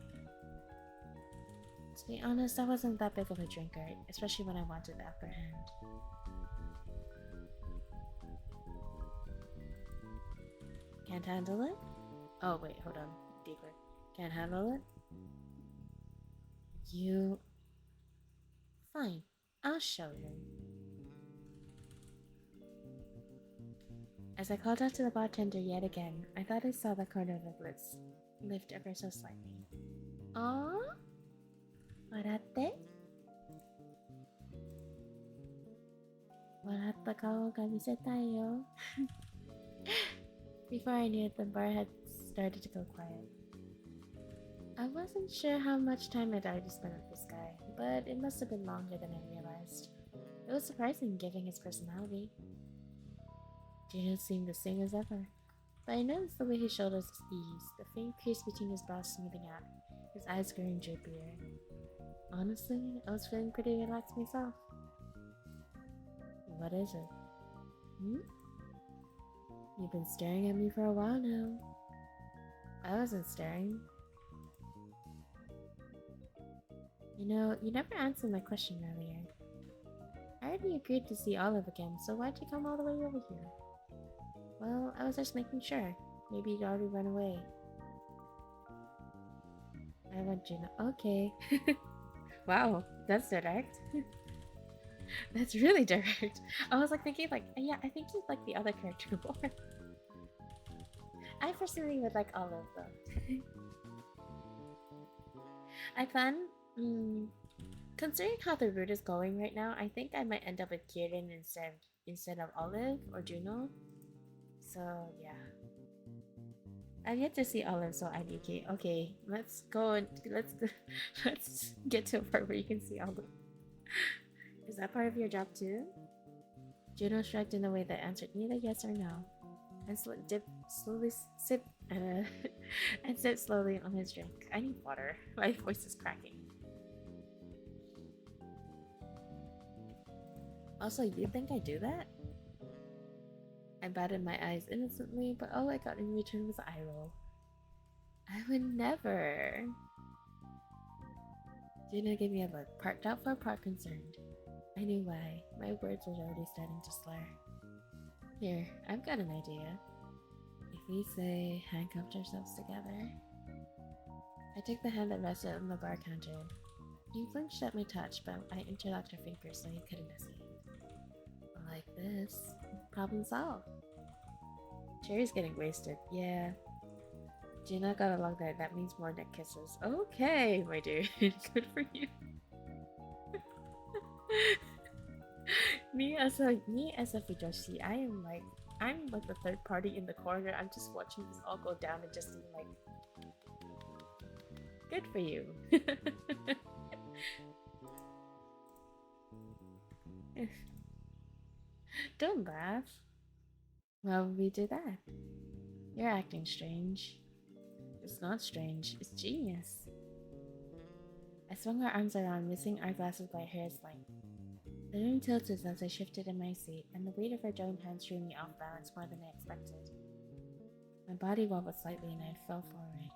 To be honest, I wasn't that big of a drinker, especially when I wanted the upper hand. Can't handle it? Oh wait, hold on. Deeper. Can't handle it? You... Fine, I'll show you. As I called out to the bartender yet again, I thought I saw the corner of the lips lift ever so slightly. Aww? Waratte? Waratta kao ga misetai yo. Before I knew it, the bar had started to go quiet. I wasn't sure how much time I'd already spent with this guy, but it must have been longer than I realized. It was surprising given his personality. Juno seemed the same as ever, but I noticed the way his shoulders eased, the faint crease between his brows smoothing out, his eyes growing drippier. Honestly, I was feeling pretty relaxed myself. What is it? You've been staring at me for a while now. I wasn't staring. You know, you never answered my question earlier. I already agreed to see Olive again, so why'd you come all the way over here? Well, I was just making sure. Maybe you'd already run away. I want Juno. Okay. Wow, that's direct. That's really direct. I was like thinking like, yeah, I think you'd like the other character more. I personally would like Olive though. I plan, considering how the route is going right now, I think I might end up with Kieran instead of Olive or Juno. So yeah. I've yet to see Olive, so IDK. Okay, let's go and let's get to a part where you can see Olive. Is that part of your job too? Juno shrugged in a way that answered neither yes or no, and sipped slowly on his drink. I need water. My voice is cracking. Also, you think I do that? I batted my eyes innocently, but all I got in return was an eye roll. I would never. Juno gave me a look, part doubtful, part concerned. I knew why. My words were already starting to slur. Here, I've got an idea. If we say handcuffed ourselves together. I took the hand that rested on the bar counter. You flinched at my touch, but I interlocked her fingers so he couldn't escape. Like this. Problem solved. Cherry's getting wasted. Yeah. Gina got along there. That means more neck kisses. Okay, my dude. Good for you. me as a fujoshi, I'm like the third party in the corner. I'm just watching this all go down and just being like, good for you. Don't laugh. Why would we do that? You're acting strange. It's not strange, it's genius. I swung her arms around, missing our glasses by a hair's length. The room tilted as I shifted in my seat, and the weight of her joined hands threw me off balance more than I expected. My body wobbled slightly and I fell forward.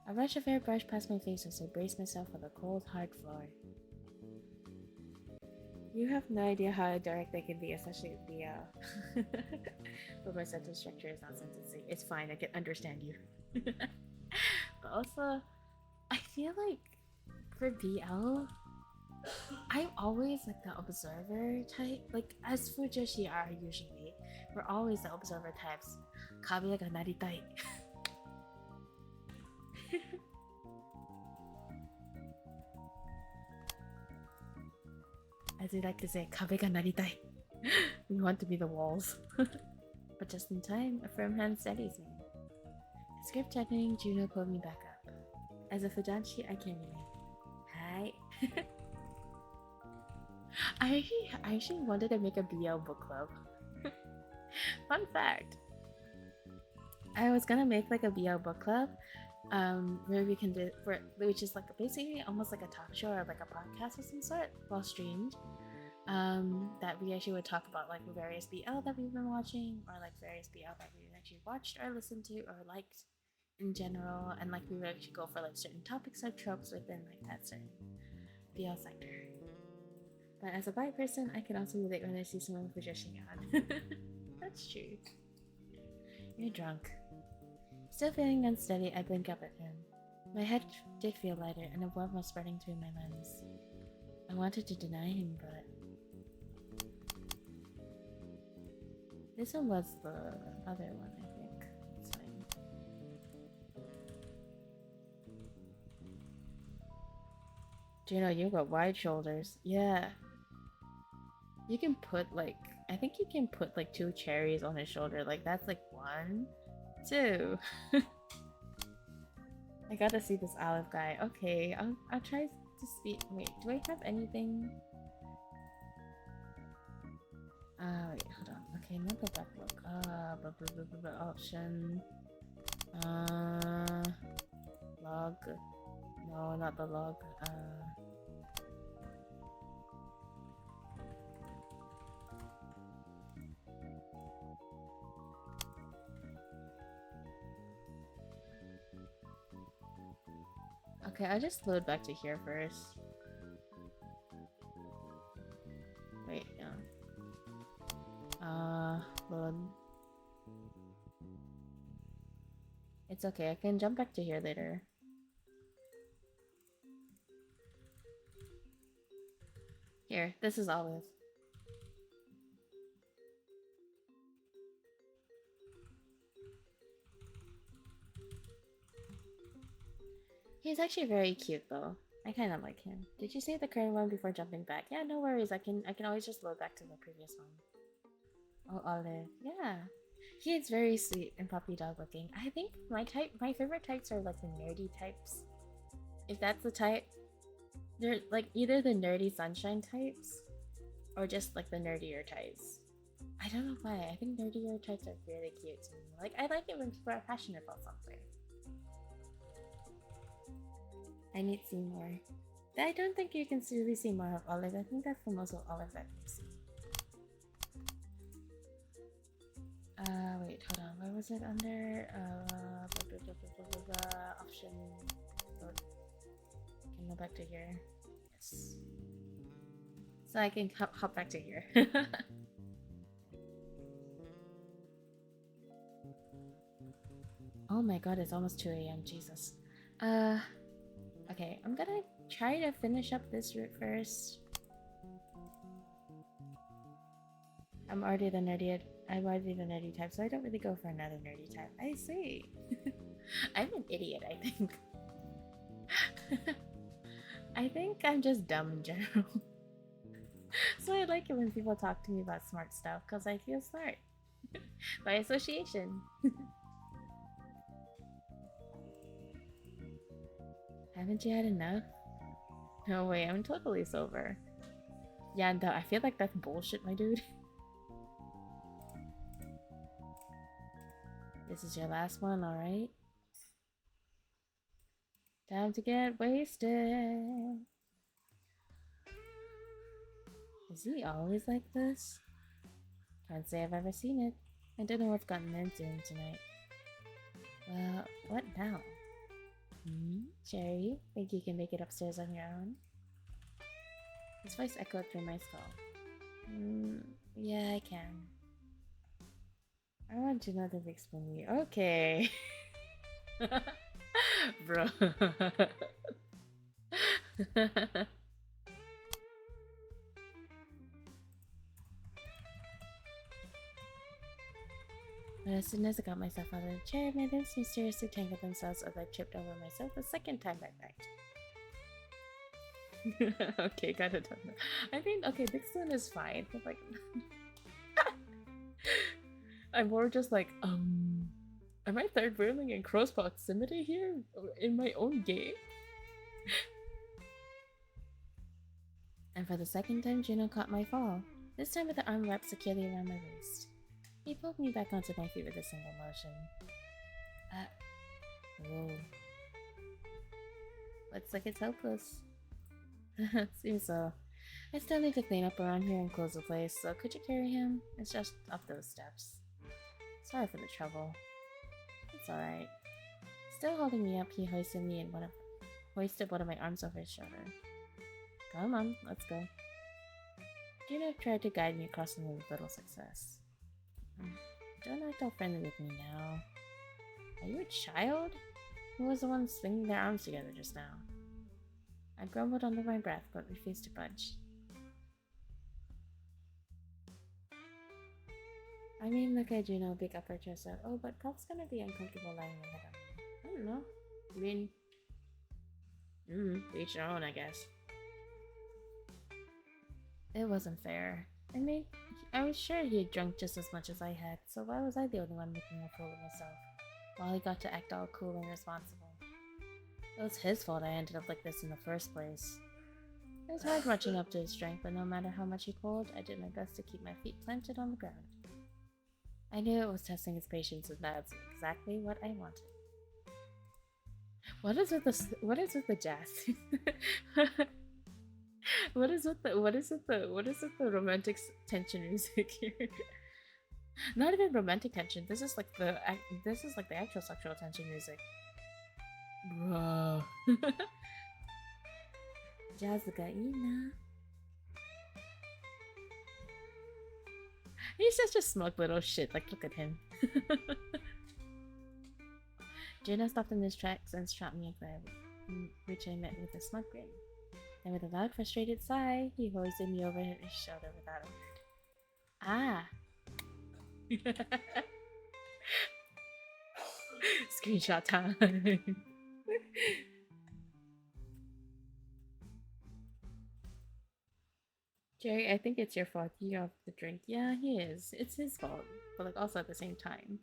A rush of air brushed past my face as I braced myself for the cold, hard floor. You have no idea how direct I can be, especially with the but my sentence structure is not sentencing. It's fine, I can understand you. But also, I feel like for BL, I'm always like the observer type. Like as Fujoshi are usually, we're always the observer types. Kabe ga naritai. As we like to say, kabe ga naritai. We want to be the walls. But just in time, a firm hand steadies me. Script checking, Juno pulled me back up. As a Fudanshi, I can relate. Hi. I actually wanted to make a BL book club. Fun fact. I was gonna make like a BL book club, where we can do which is like basically almost like a talk show or like a podcast of some sort, well streamed. That we actually would talk about like various BL that we've been watching, or like various BL that we've actually watched or listened to or liked in general, and like we would actually go for like certain topics or tropes within like that certain BL sector. But as a bi person, I can also relate when I see someone with Fujoshi on. That's true. You're drunk. Still feeling unsteady, I blink up at him. My head did feel lighter, and a blood was spreading through my lens. I wanted to deny him, but... This one was the other one, I think. It's fine. Juno, you got wide shoulders. Yeah. You can put like... I think you can put like 2 cherries on his shoulder. Like that's like 1, 2. I gotta see this olive guy. Okay, I'll try to speak. Wait, do I have anything? Wait, hold on. Okay, not the back look. Option. Log. No, not the log. Okay, I'll just load back to here first. Wait, yeah. Load. It's okay, I can jump back to here later. Here, this is Olive. He's actually very cute though. I kind of like him. Did you say the current one before jumping back? Yeah, no worries. I can always just load back to the previous one. Oh, Olive. Yeah. He is very sweet and puppy dog looking. I think my favorite types are like the nerdy types. If that's the type, they're like either the nerdy sunshine types or just like the nerdier types. I don't know why. I think nerdier types are really cute to me. Like I like it when people are passionate about something. I need Seymour. I don't think you can really see more of Olive. I think that's the most of Olive that we see. Wait, hold on. Where was it under? Option. Can go back to here. Yes. So I can hop back to here. Oh my god, it's almost 2 a.m. Jesus. Okay, I'm gonna try to finish up this route first. I'm already the nerdy type, so I don't really go for another nerdy type. I see. I'm an idiot, I think. I think I'm just dumb in general. So I like it when people talk to me about smart stuff, because I feel smart. By association. Haven't you had enough? No way, I'm totally sober. Yeah, no, I feel like that's bullshit, my dude. This is your last one, alright? Time to get wasted. Is he always like this? Can't say I've ever seen it. I don't know what's gotten into him tonight. Well, what now? Cherry, think you can make it upstairs on your own? His voice echoed through my skull. Yeah, I can. I want you not to explain me. Okay. Bro. But as soon as I got myself out of the chair, my limbs mysteriously tangled themselves as I tripped over myself the second time I begged. Okay, gotta tell them. I mean, okay, this one is fine, but like... I'm more just like, am I third wheeling in close proximity here? In my own game? And for the second time, Juno caught my fall, this time with the arm wrapped securely around my waist. He pulled me back onto my feet with a single motion. Whoa. Looks like it's hopeless. Seems so. I still need to clean up around here and close the place, so could you carry him? It's just up those steps. Sorry for the trouble. It's alright. Still holding me up, he hoisted one of my arms over his shoulder. Come on, let's go. Juno tried to guide me across the room with little success. Don't act all friendly with me now. Are you a child? Who was the one swinging their arms together just now? I grumbled under my breath, but refused to budge. I mean, look at Juno, big upper chest out. Oh, but Puff's gonna be uncomfortable lying in head on me. I don't know. I mean, each their own, I guess. It wasn't fair. I was sure he had drunk just as much as I had, so why was I the only one making a fool of myself, while he got to act all cool and responsible? It was his fault I ended up like this in the first place. It was hard marching up to his strength, but no matter how much he pulled, I did my best to keep my feet planted on the ground. I knew it was testing his patience, and that's exactly what I wanted. What is with the jazz? What is with the romantic tension music here? Not even romantic tension. This is like the actual sexual tension music. Bro. Jazz ga ina. He's such a smug little shit. Like, look at him. Juno stopped in his tracks and strapped me a grab, which I met with a smug grin. Then with a loud, frustrated sigh, he hoisted me over his shoulder without a word. Ah! Screenshot time. Jerry, I think it's your fault. You got the drink. Yeah, he is. It's his fault. But like also at the same time.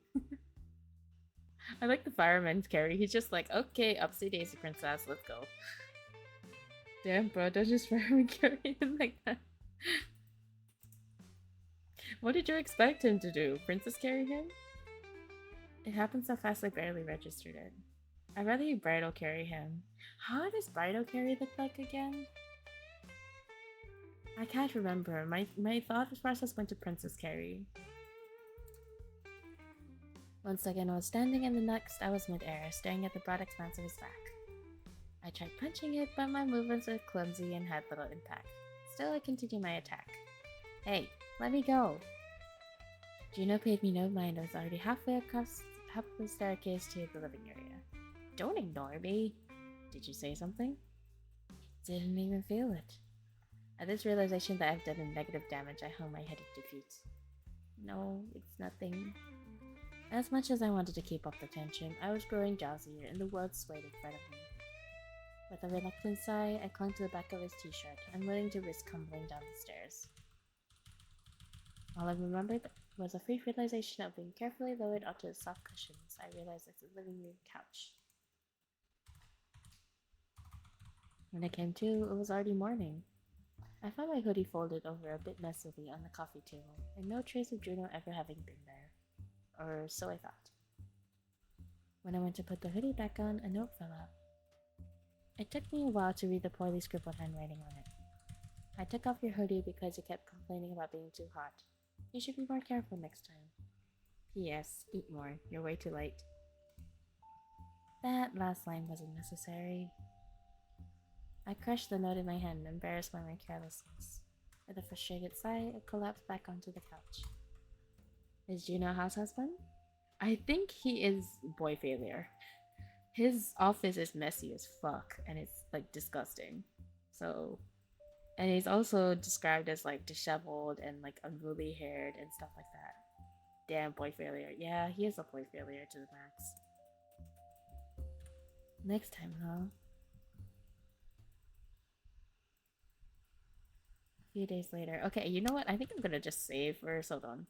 I like the fireman's carry. He's just like, okay, upsy daisy princess, let's go. Damn, bro, don't just fireman carry him like that. What did you expect him to do? Princess carry him? It happened so fast I barely registered it. I'd rather you bridal carry him. How does bridal carry look like again? I can't remember. My thought process went to princess carry. One second I was standing and the next I was mid-air, staring at the broad expanse of his back. I tried punching it, but my movements were clumsy and had little impact. Still, I continued my attack. Hey, let me go! Juno paid me no mind. I was already halfway across the staircase to the living area. Don't ignore me! Did you say something? Didn't even feel it. At this realization that I've done a negative damage, I hung my head in defeat. No, it's nothing. As much as I wanted to keep up the tension, I was growing drowsier and the world swayed in front of me. With a reluctant sigh, I clung to the back of his t-shirt, unwilling to risk tumbling down the stairs. All I remembered was a brief realization of being carefully lowered onto the soft cushions. I realized it's a living room couch. When I came to, it was already morning. I found my hoodie folded over a bit messily on the coffee table, and no trace of Juno ever having been there. Or so I thought. When I went to put the hoodie back on, a note fell out. It took me a while to read the poorly scribbled handwriting on it. I took off your hoodie because you kept complaining about being too hot. You should be more careful next time. P.S. Eat more. You're way too light. That last line wasn't necessary. I crushed the note in my hand, embarrassed by my carelessness. With a frustrated sigh, I collapsed back onto the couch. Is Juno a house husband? I think he is boy failure. His office is messy as fuck, and it's like disgusting. So, and he's also described as like disheveled and like unruly haired and stuff like that. Damn, boy failure. Yeah, he is a boy failure to the max. Next time, though. A few days later. Okay, you know what? I think I'm gonna just save first. Hold on.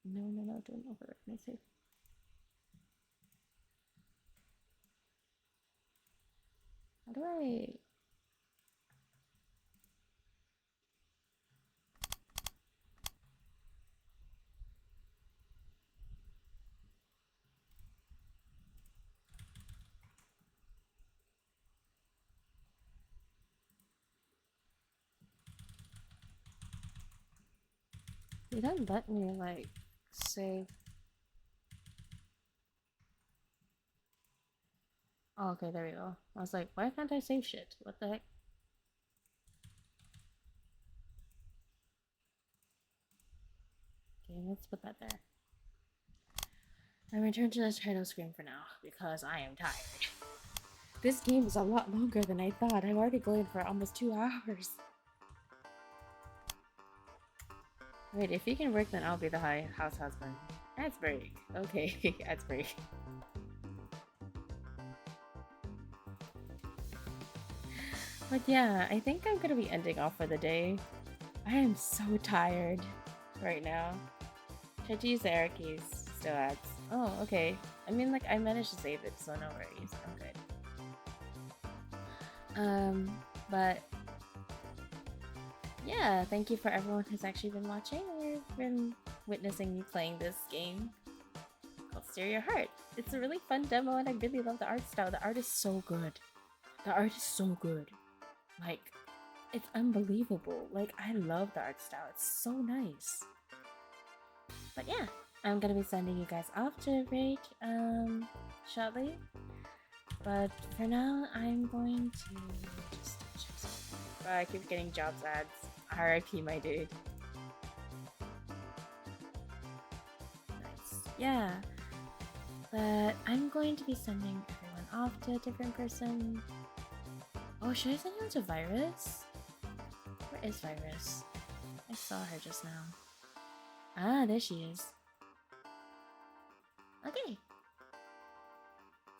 No, don't overwrite my save. How do I... It doesn't let me, like, save. Oh, okay, there we go. I was like, why can't I save shit? What the heck? Okay, let's put that there. And return to the title screen for now, because I am tired. This game is a lot longer than I thought. I'm already going for almost 2 hours. Wait, if you can work, then I'll be the house husband. That's break. Okay, that's break. But yeah, I think I'm gonna be ending off for the day. I am so tired right now. Tried to use the arrow keys, still adds. Oh, okay. I mean, like, I managed to save it, so no worries. I'm good. But yeah, thank you for everyone who's actually been watching or been witnessing me playing this game called Steer Your Heart. It's a really fun demo and I really love the art style. The art is so good. The art is so good. Like, it's unbelievable. Like, I love the art style. It's so nice. But yeah, I'm gonna be sending you guys off to raid shortly. But for now, I'm going to just check something. I keep getting jobs ads. RIP, my dude. Nice. Yeah. But I'm going to be sending everyone off to a different person. Oh, should I send you to Virus? Where is Virus? I saw her just now. Ah, there she is. Okay.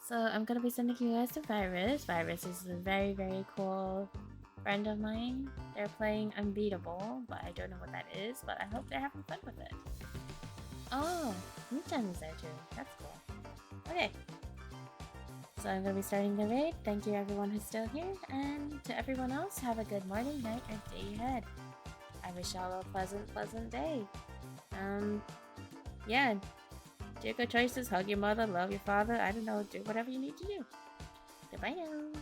So I'm gonna be sending you guys to Virus. Virus is a very, very cool friend of mine. They're playing Unbeatable, but I don't know what that is, but I hope they're having fun with it. Oh, Michan is there too. That's cool. Okay. So I'm gonna be starting the raid. Thank you everyone who's still here, and to everyone else, have a good morning, night, or day ahead. I wish y'all a pleasant day. Yeah. Do good choices, hug your mother, love your father, I don't know, do whatever you need to do. Goodbye now.